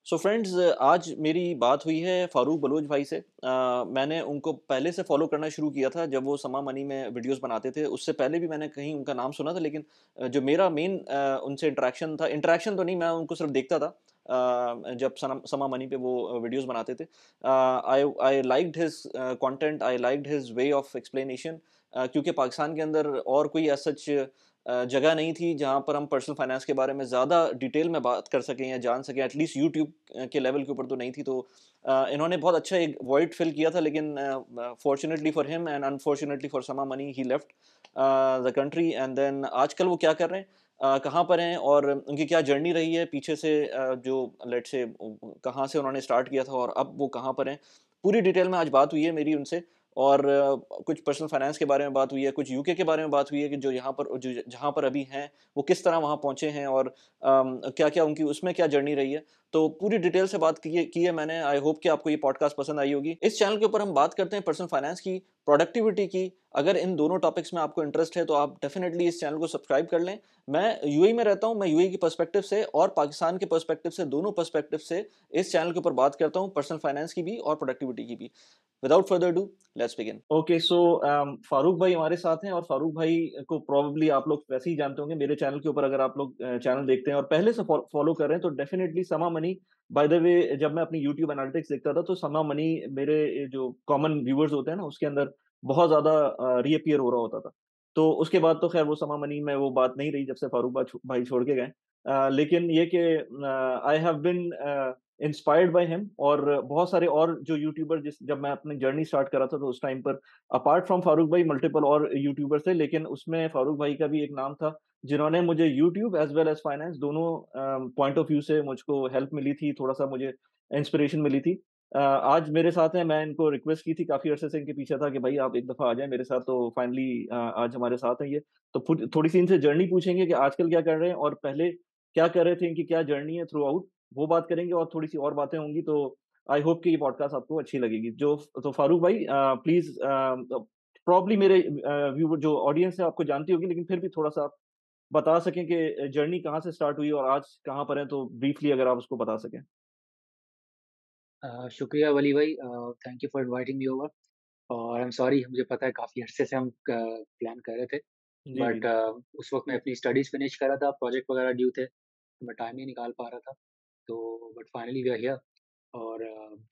So friends आज मेरी बात हुई है फ़ारूक बलोच भाई से। मैंने उनको पहले से फ़ॉलो करना शुरू किया था जब वो समा मनी में वीडियोज़ बनाते थे। उससे पहले भी मैंने कहीं उनका नाम सुना था लेकिन जो मेरा मेन उनसे इंटरैक्शन तो नहीं, मैं उनको सिर्फ़ देखता था जब सनम समा मनी पे वो वीडियोज़ बनाते थे। I liked his content, I liked his way of explanation. क्योंकि पाकिस्तान के अंदर और कोई एज़ सच जगह नहीं थी जहाँ पर हम पर्सनल फाइनेंस के बारे में ज़्यादा डिटेल में बात कर सकें या जान सकें, एटलीस्ट यूट्यूब के लेवल के ऊपर तो नहीं थी। तो इन्होंने बहुत अच्छा एक वॉइड फिल किया था, लेकिन fortunately for him and unfortunately for समा मनी he left the country. And then आजकल वो क्या कर रहे हैं, कहाँ पर हैं और उनकी क्या जर्नी रही है पीछे से, जो लेट्स से कहाँ से उन्होंने स्टार्ट किया था और अब वो कहाँ पर हैं, पूरी डिटेल में आज बात हुई है मेरी उनसे। और कुछ पर्सनल फाइनेंस के बारे में बात हुई है, कुछ यूके के बारे में बात हुई है कि जो यहाँ पर जो जहाँ पर अभी हैं, वो किस तरह वहाँ पहुँचे हैं और क्या-क्या उनकी उसमें क्या जर्नी रही है। तो पूरी डिटेल से बात की है मैंने। आई होप कि आपको ये पॉडकास्ट पसंद आई होगी। इस चैनल के ऊपर हम बात करते हैं पर्सनल फाइनेंस की, प्रोडक्टिविटी की। अगर इन दोनों टॉपिक्स में आपको इंटरेस्ट है तो आप डेफिनिटली इस चैनल को सब्सक्राइब कर लें। मैं यूएई में रहता हूँ, मैं यूएई की पर्सपेक्टिव से और पाकिस्तान के पर्सपेक्टिव से, दोनों पर्सपेक्टिव से इस चैनल के ऊपर बात करता हूँ, पर्सनल फाइनेंस की भी और प्रोडक्टिविटी की भी। Without further ado, let's begin. Okay, so Farooq भाई हमारे साथ हैं और फारूक भाई को प्रोबेबली आप लोग वैसे ही जानते होंगे। मेरे चैनल के ऊपर अगर आप लोग चैनल देखते हैं और पहले से फॉलो कर रहे हैं तो डेफिनिटली समा मनी। बाय द वे, जब मैं अपनी यूट्यूब एनालिटिक्स देखता था तो समा मनी मेरे जो कॉमन व्यूअर्स होते हैं ना उसके अंदर बहुत ज्यादा रीअपीयर हो रहा होता था। तो उसके बाद तो खैर वो समा मनी में वो बात नहीं रही जब से फारूक भाई छोड़ के गए। लेकिन ये कि I have been inspired by him. और बहुत सारे और जो यूट्यूबर, जिस जब मैं अपनी जर्नी स्टार्ट कर रहा था तो उस टाइम पर अपार्ट फ्रॉम फारूक भाई मल्टीपल और यूट्यूबर थे, लेकिन उसमें फारूक भाई का भी एक नाम था जिन्होंने मुझे YouTube as well as finance दोनों पॉइंट ऑफ व्यू से मुझको हेल्प मिली थी, थोड़ा सा मुझे इंस्पिरेशन मिली थी। आज मेरे साथ हैं, मैं इनको रिक्वेस्ट की थी, काफी अरसे से इनके पीछे था कि भाई आप एक दफा आ जाएं मेरे साथ, तो फाइनली आज हमारे साथ हैं ये। तो थोड़ी सी इनसे जर्नी पूछेंगे कि आजकल क्या कर रहे हैं और पहले क्या कर रहे थे, इनकी क्या जर्नी है थ्रू आउट, वो बात करेंगे और थोड़ी-सी और बातें होंगी। तो आई होप कि ये पॉडकास्ट आपको अच्छी लगेगी। तो फारूक भाई प्लीज़, प्रोबब्ली मेरे व्यूवर जो ऑडियंस है आपको जानती होगी, लेकिन फिर भी थोड़ा-सा आप बता सकें कि जर्नी कहाँ से स्टार्ट हुई और आज कहाँ पर हैं, तो ब्रीफली अगर आप उसको बता सकें। शुक्रिया वली भाई, thank you for inviting me over. और आई एम सॉरी, मुझे पता है काफ़ी अरसे से हम प्लान कर रहे थे, जी, जी, बट जी। उस वक़्त मैं अपनी स्टडीज़ फिनिश कर रहा था, प्रोजेक्ट वगैरह ड्यू थे, तो मैं टाइम नहीं निकाल पा रहा था। तो but finally we are here. और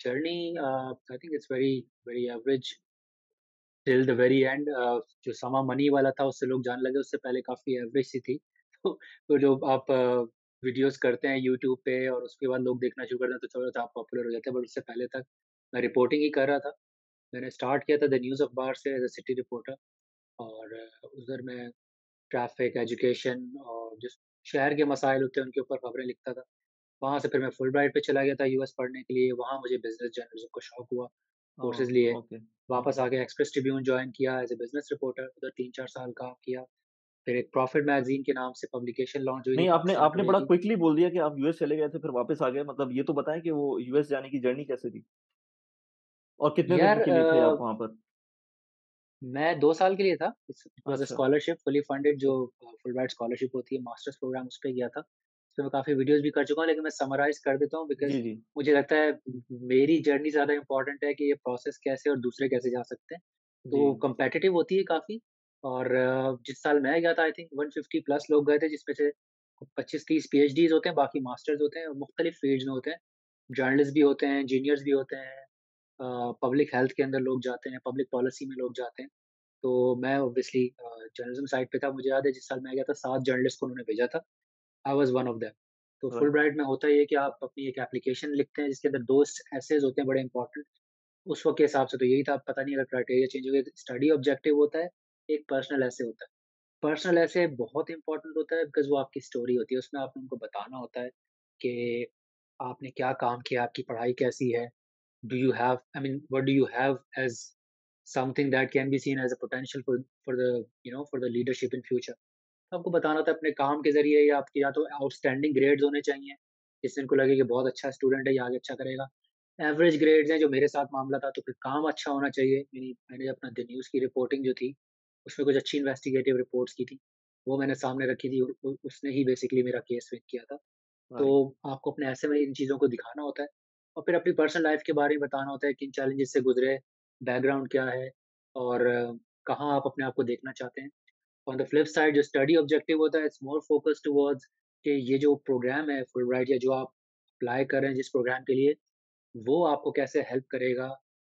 journey I think it's very very average till the very end. जो समा मनी वाला था उससे लोग जानने लगे, उससे पहले काफ़ी एवरेज सी थी। तो जो आप वीडियोज़ करते हैं यूट्यूब पे और उसके बाद लोग देखना शुरू कर दें तो थोड़ा-सा आप पॉपुलर हो जाते हैं, बट उससे पहले तक मैं रिपोर्टिंग ही कर रहा था। मैंने स्टार्ट किया था द न्यूज़ अखबार से एज़ अ सिटी रिपोर्टर। और उधर मैं ट्रैफ़िक, एजुकेशन और जो शहर के मसाइल होते हैं उनके ऊपर खबरें लिखता था। वहाँ से फिर मैं फुलब्राइट पे चला गया था यूएस पढ़ने के लिए, वहाँ मुझे बिज़नेस जर्नलिज़्म का शौक हुआ, ओह! कोर्सेज़ लिए। ओके। वापस आके एक्सप्रेस ट्रिब्यून जॉइन किया एज़ अ बिज़नेस रिपोर्टर, उधर 3-4 साल काम किया। फिर एक प्रॉफिट मैगज़ीन के नाम से पब्लिकेशन लॉन्च हुई थी नहीं, आपने पाकिस्तान आपने टुडे बड़ा की। क्विकली बोल दिया कि आप यूएस चले गए थे फिर वापस आ गए। मतलब ये तो बताएँ कि वो यूएस जाने की जर्नी कैसे थी? और कितने दिन यार के लिए थे आप वहाँ पर? मैं 2 साल के लिए था। इट वाज़ अ अच्छा। स्कॉलरशिप फुली फंडेड, जो फुलब्राइट स्कॉलरशिप होती है, मास्टर्स प्रोग्राम उस पे गया था। उसपे मैं काफ़ी वीडियोज़ भी कर चुका हूँ, लेकिन मैं समराइज़ कर देता हूँ बिकॉज़ जी, जी। मुझे लगता है मेरी जर्नी ज़्यादा इम्पोर्टेंट है कि ये प्रोसेस कैसे और दूसरे कैसे जा सकते हैं। जी। तो कॉम्पिटिटिव होती है काफ़ी। और जिस साल मैं गया था आई थिंक 150 प्लस लोग गए थे, जिसमें से 25-30 पीएचडीज़ होते हैं, बाकी मास्टर्स होते हैं और मुख्तलिफ फ़ील्ड्स में होते हैं। जर्नलिस्ट भी होते हैं, इंजीनियर्स भी होते हैं, पब्लिक हेल्थ के अंदर लोग जाते हैं, पब्लिक पॉलिसी में लोग जाते हैं। तो मैं ऑब्वियसली जर्नलिज़्म साइड पे था। मुझे याद है जिस साल मैं गया था 7 जर्नलिस्ट को उन्होंने भेजा था। I was one of them. तो राइट। फुलब्राइट में होता ये है कि आप अपनी एक एप्लीकेशन लिखते हैं जिसके अंदर 2 एसेज होते हैं बड़े इंपॉर्टेंट। उस वक़्त के हिसाब से तो यही था, पता नहीं अगर क्राइटेरिया चेंज हो गया तो स्टडी ऑब्जेक्टिव होता है, एक पर्सनल एसे होता है। पर्सनल एसे बहुत इंपॉर्टेंट होता है बिकॉज़ वो आपकी स्टोरी होती है। उसमें आपने उनको बताना होता है कि आपने क्या काम किया, आपकी पढ़ाई कैसी है, do you have I mean what do you have as something that can be seen as a potential for the for the leadership in future. आपको बताना था अपने काम के ज़रिए, या आपके या तो आउटस्टैंडिंग ग्रेड्स होने चाहिए, जिससे इनको लगे कि बहुत अच्छा स्टूडेंट है, ये आगे अच्छा करेगा। एवरेज ग्रेड्स हैं, जो मेरे साथ मामला था, तो फिर काम अच्छा होना चाहिए। मैंने अपना द न्यूज़ की रिपोर्टिंग जो थी, उसमें कुछ अच्छी इन्वेस्टिगेटिव रिपोर्ट्स की थी, वो मैंने सामने रखी थी। उ उ उसने ही बेसिकली मेरा केस विन किया था। तो राइट। आपको अपने ऐसे में इन चीज़ों को दिखाना होता है और फिर अपनी पर्सनल लाइफ़ के बारे में बताना होता है, किन चैलेंजेस से गुज़रे, बैकग्राउंड क्या है और कहाँ आप अपने आप को देखना चाहते हैं। ऑन द फ्लिप साइड जो स्टडी ऑब्जेक्टिव होता है, इट्स मोर फोकस्ड टुवर्ड्स कि ये जो प्रोग्राम है फुलब्राइट या जो आप अप्लाई कर रहे हैं जिस प्रोग्राम के लिए, वो आपको कैसे हेल्प करेगा,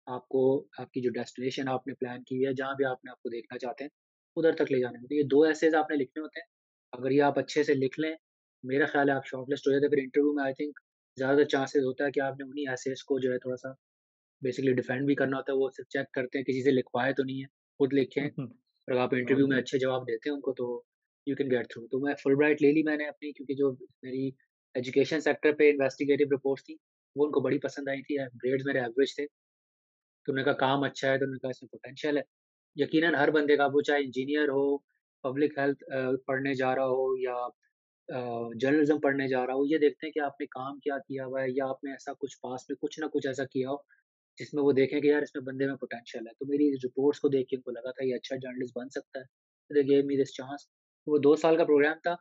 आपको आपकी जो डेस्टिनेशन आपने प्लान की है, जहाँ भी आपने आपको देखना चाहते हैं, उधर तक ले जाने में। तो ये 2 एसेज़ आपने लिखने होते हैं। अगर ये आप अच्छे से लिख लें, मेरा ख़्याल है आप शॉर्टलिस्ट हो जाते हैं। फिर इंटरव्यू में आई थिंक ज़्यादा चांसेस होता है कि आपने उन्हीं एसेज़ को जो है थोड़ा-सा बेसिकली डिफेंड भी करना होता है। वो सिर्फ़ चेक करते हैं किसी से लिखवाए तो नहीं है, खुद लिखें। और आप इंटरव्यू में ओके। अच्छे जवाब देते हैं उनको तो यू कैन गेट थ्रू। तो मैं फुलब्राइट ले ली मैंने अपनी क्योंकि जो मेरी एजुकेशन सेक्टर पे इन्वेस्टिगेटिव रिपोर्ट्स थी, वो उनको बड़ी पसंद आई थी। ग्रेड्स मेरे एवरेज थे। तो उन्होंने कहा काम अच्छा है, तो उन्होंने कहा इसमें पोटेंशियल है। यकीनन हर बंदे का वो चाहे इंजीनियर हो, पब्लिक हेल्थ पढ़ने जा रहा हो या जर्नलिज़्म पढ़ने जा रहा हो, ये देखते हैं कि आपने काम क्या किया हुआ है या आपने ऐसा कुछ पास्ट में कुछ ना कुछ ऐसा किया हो, जिसमें वो देखें कि यार इसमें बंदे में पोटेंशियल है। तो मेरी रिपोर्ट्स को देख के उनको लगा था ये अच्छा जर्नलिस्ट बन सकता है। तो they gave me this chance. तो वो 2 साल का प्रोग्राम था।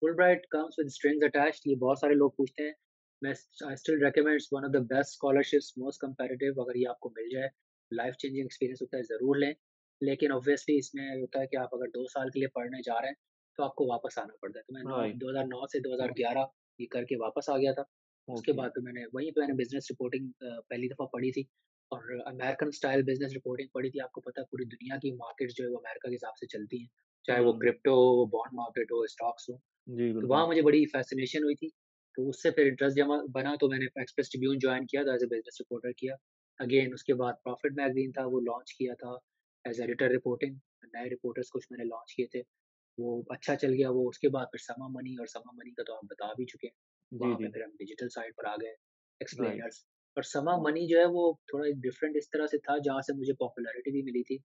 Fulbright comes with strings attached, ये बहुत सारे लोग पूछते हैं। मैं I still recommend, it's one of the best scholarships, most comparative. अगर ये आपको मिल जाए, लाइफ चेंजिंग एक्सपीरियंस होता है, ज़रूर लें। लेकिन ऑब्वियसली इसमें होता है कि आप अगर 2 साल के लिए पढ़ने जा रहे हैं, तो आपको वापस आना पड़ता है। तो मैं राइट। 2009 से 2011 ये करके वापस आ गया था। उसके ओके। बाद फिर मैंने वहीं पे मैंने बिज़नेस रिपोर्टिंग पहली दफ़ा पढ़ी थी और अमेरिकन स्टाइल बिज़नेस रिपोर्टिंग पढ़ी थी। आपको पता है पूरी दुनिया की मार्केट्स जो है वो अमेरिका के हिसाब से चलती हैं। चाहे वो हुँ। क्रिप्टो हो, बॉन्ड मार्केट हो, स्टॉक्स हो। जी, तो बिल्कुल। वहाँ मुझे बड़ी फ़ैसिनेशन हुई थी। तो उससे फिर इंटरेस्ट जमा बना तो मैंने एक्सप्रेस ट्रिब्यून जॉइन किया था, एज़ अ बिज़नेस रिपोर्टर किया। अगेन उसके बाद प्रॉफिट मैगज़ीन था वो लॉन्च किया था एज़ एडिटर रिपोर्टिंग। नए रिपोर्टर्स कुछ मैंने लॉन्च किए थे। वो अच्छा चल गया वो। उसके बाद फिर समा मनी, और समा मनी का तो आप बता भी चुके हैं। जी, वहाँ पे जी। फिर हम डिजिटल साइड पर आ गए, राइट। एक्सप्लेनर्स। और समा मनी जो है वो थोड़ा डिफरेंट इस तरह से था जहाँ से मुझे पॉपुलैरिटी भी मिली थी।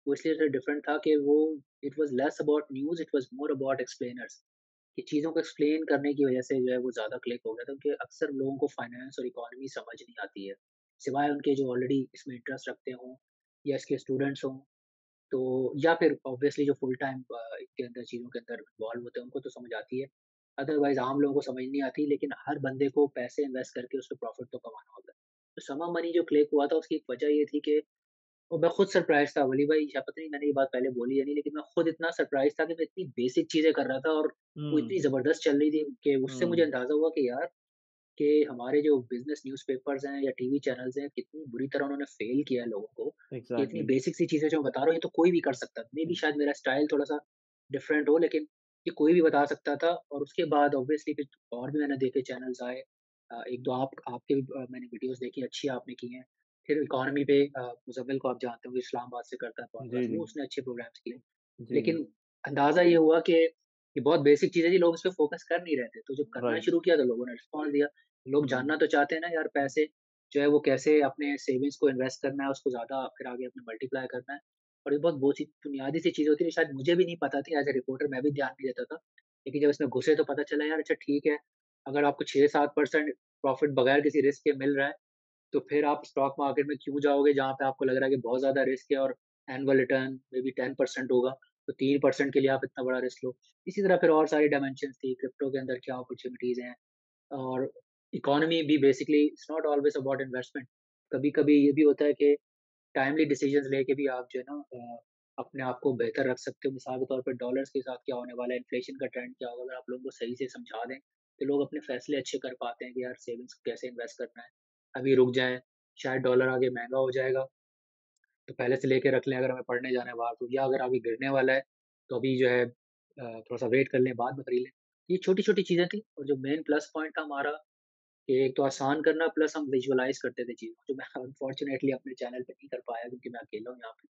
वो इसलिए थोड़ा डिफरेंट था कि वो it was less about news, it was more about explainers. कि चीज़ों को एक्सप्लेन करने की वजह से जो है वो ज़्यादा क्लिक हो गया था क्योंकि अक्सर लोगों को फाइनेंस और इकोनॉमी समझ नहीं आती है। सिवाय उनके जो ऑलरेडी इसमें इंटरेस्ट रखते हों या इसके स्टूडेंट्स हों, तो या फिर ऑब्वियसली जो फुल टाइम इनके अंदर चीज़ों के अंदर इन्वॉल्व होते हैं उनको तो समझ आती है। अदरवाइज़ आम लोगों को समझ नहीं आती, लेकिन हर बंदे को पैसे इन्वेस्ट करके उसपे प्रॉफ़िट तो कमाना होता है। तो समा मनी जो क्लिक हुआ था उसकी एक वजह ये थी कि और मैं खुद सरप्राइज़ था वली भाई, शायद पता नहीं मैंने ये बात पहले बोली या नहीं, लेकिन मैं खुद इतना सरप्राइज़ था कि मैं इतनी बेसिक चीज़ें कर रहा था और वो हुँ, इतनी ज़बरदस्त चल रही थी कि उससे मुझे हुँ। अंदाज़ा हुआ कि यार कि हमारे जो बिज़नेस न्यूज़पेपर्स हैं या टीवी चैनल्स हैं, कितनी बुरी तरह उन्होंने फ़ेल किया है लोगों को, कि इतनी एग्ज़ैक्टली। बेसिक सी चीज़ें जो मैं बता रहा हूँ, ये तो कोई भी कर सकता था। मेबी शायद मेरा स्टाइल थोड़ा-सा डिफरेंट हो, लेकिन ये कोई भी बता सकता था। और उसके बाद ऑब्वियसली फिर और भी मैंने देखे चैनल्स आए। 1-2 आपके भी मैंने वीडियोज़ देखी, अच्छी आपने की हैं। फिर इकोनॉमी पे मुज़म्मिल को आप जानते होंगे, इस्लामाबाद से करता है जी, पॉडकास्ट, वो जी। उसने अच्छे प्रोग्राम्स किए। जी, जी। लेकिन अंदाज़ा ये हुआ कि ये बहुत बेसिक चीज़ें थी, लोग इस पे फ़ोकस कर नहीं रहे थे। तो जब करना राइट। शुरू किया तो लोगों ने रिस्पॉन्स दिया। लोग हुँ। जानना तो चाहते हैं ना यार, पैसे जो है वो कैसे अपने सेविंग्स को इन्वेस्ट करना है, उसको ज़्यादा फिर आगे अपने मल्टीप्लाई करना है। और ये बहुत वो सी बुनियादी सी चीज़ होती है, शायद मुझे भी नहीं पता थी, एज़ अ रिपोर्टर मैं भी ध्यान नहीं देता था। लेकिन जब इसमें घुसे तो पता चला यार अच्छा ठीक है, अगर आपको 6-7% प्रॉफ़िट बगैर किसी रिस्क के मिल रहा है, तो फिर आप स्टॉक मार्केट में क्यों जाओगे जहाँ पे आपको लग रहा है कि बहुत ज़्यादा रिस्क है और एनुअल रिटर्न मेबी 10% होगा, तो 3% के लिए आप इतना बड़ा रिस्क लो। इसी तरह फिर और सारी डायमेंशन्स थी, क्रिप्टो के अंदर क्या अपॉर्च्युनिटीज़ हैं और इकोनॉमी भी basically it's not always about investment. कभी-कभी ये भी होता है कि टाइमली डिसीजंस लेके भी आप जो है ना अपने आप को बेहतर रख सकते हो। मिसाल के तौर पे डॉलर्स के साथ क्या होने वाला है, इन्फ्लेशन का ट्रेंड क्या होगा, अगर आप लोगों को सही से समझा दें, तो लोग अपने फैसले अच्छे कर पाते हैं कि यार सेविंग्स को कैसे इन्वेस्ट करना है। अभी रुक जाएँ, शायद डॉलर आगे महँगा हो जाएगा, तो पहले से लेके रख लें अगर हमें पढ़ने जाना है बाहर तो, या अगर आगे गिरने वाला है, तो अभी जो है थोड़ा-सा वेट कर लें, बाद में खरीद लें। ये छोटी-छोटी चीज़ें थी और जो मेन प्लस पॉइंट था हमारा, कि एक तो आसान करना प्लस हम विजुअलाइज़ करते थे चीज़ों को, जो मैं अनफॉर्चुनेटली अपने चैनल पे नहीं कर पाया क्योंकि मैं अकेला हूँ यहाँ पे।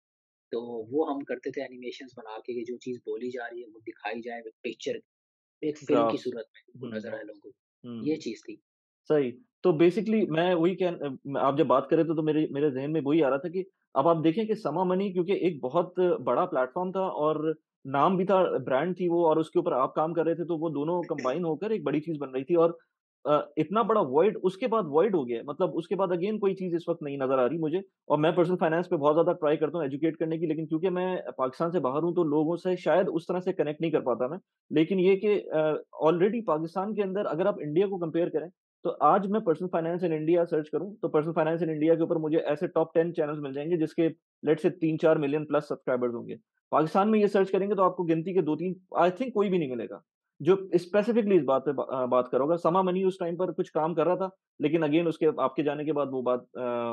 तो वो हम करते थे एनिमेशंस बना के कि जो चीज़ बोली जा रही है वो दिखाई जाए विद पिक्चर, एक फ़िल्म की ग्राफ्स। सूरत में वो हुँ, नज़र आए लोगों को। ये हुँ। चीज़ थी। सही। तो बेसिकली मैं वही आप जब बात कर रहे थे तो मेरे मेरे ज़हन में वही आ रहा था कि अब आप देखें कि समा मनी क्योंकि एक बहुत बड़ा प्लेटफ़ॉर्म था और नाम भी था, ब्रांड थी वो और उसके ऊपर आप काम कर रहे थे, तो वो दोनों कंबाइन होकर एक बड़ी चीज़ बन रही थी और इतना बड़ा वॉइड उसके बाद वॉइड हो गया है। मतलब उसके बाद अगेन कोई चीज़ इस वक़्त नहीं नज़र आ रही मुझे और मैं पर्सनल फाइनेंस पे बहुत ज़्यादा ट्राई करता हूँ एजुकेट करने की, लेकिन क्योंकि मैं पाकिस्तान से बाहर हूँ, तो लोगों से शायद उस तरह से कनेक्ट नहीं कर पाता मैं। लेकिन ये कि ऑलरेडी पाकिस्तान के अंदर अगर आप इंडिया को कंपेयर करें, तो आज मैं personal finance in India search करूँ, तो पर्सनल फाइनेंस इन इंडिया के ऊपर मुझे ऐसे टॉप 10 चैनल्स मिल जाएँगे, जिसके let's say 3-4 million plus subscribers होंगे। पाकिस्तान में ये सर्च करेंगे तो आपको गिनती के 2-3 आई थिंक कोई भी नहीं मिलेगा। जो स्पेसिफिकली इस बात पे बात कर रहा होगा। समा मनी उस टाइम पर कुछ काम कर रहा था, लेकिन अगेन उसके आपके जाने के बाद वो बात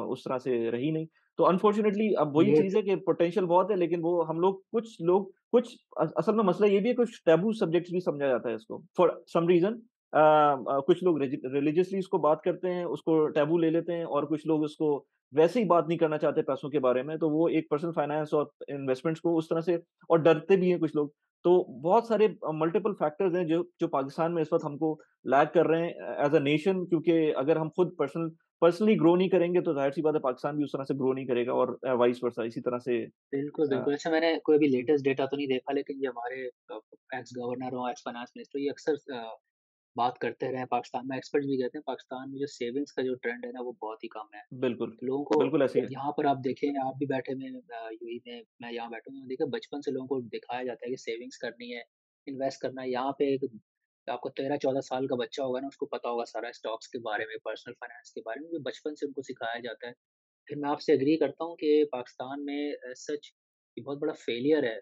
उस तरह से रही नहीं। तो अनफॉर्च्यूनेटली अब वही ये चीज़ है कि पोटेंशियल बहुत है, लेकिन वो हम लोग कुछ असल में मसला ये भी है, कुछ टैबू सब्जेक्ट्स भी समझा जाता है इसको फॉर सम रीज़न। कुछ लोग रिलिजियसली इसको बात करते हैं, उसको टैबू ले लेते हैं और कुछ लोग उसको वैसे ही बात नहीं करना चाहते पैसों के बारे में, तो वो एक पर्सनल फाइनेंस और इन्वेस्टमेंट्स को उस तरह से और डरते भी हैं कुछ लोग। तो बहुत सारे मल्टीपल फैक्टर्स हैं जो जो पाकिस्तान में इस वक़्त हमको लैग कर रहे हैं एज़ अ नेशन, क्योंकि अगर हम खुद पर्सनली ग्रो नहीं करेंगे तो ज़ाहिर-सी बात है पाकिस्तान भी उस तरह से ग्रो नहीं करेगा और वाइस वर्सा इसी तरह से बिल्कुल, अ, बिल्कुल। अच्छा मैंने कोई अभी लेटेस्ट डेटा तो नहीं देखा लेकिन ये हमारे एक्स गवर्नर और एक्स फाइनेंस मिनिस्टर ये अक्सर बात करते रहे हैं पाकिस्तान में एक्सपर्ट्स भी कहते हैं पाकिस्तान में जो सेविंग्स का जो ट्रेंड है ना वो बहुत ही कम है। बिल्कुल, लोगों को बिल्कुल ऐसे ही है। यहाँ पर आप देखें आप भी बैठे हुए हैं यूएई में, मैं यहाँ बैठा हूँ, देखिए बचपन से लोगों को दिखाया जाता है कि सेविंग्स करनी है, इन्वेस्ट करना है। यहाँ पे एक आपको 13-14 साल का बच्चा होगा ना उसको पता होगा सारा स्टॉक्स के बारे में, पर्सनल फाइनेंस के बारे में, जो बचपन से उनको सिखाया जाता है। फिर मैं आपसे एग्री करता हूँ कि पाकिस्तान में सच ये बहुत बड़ा फेलियर है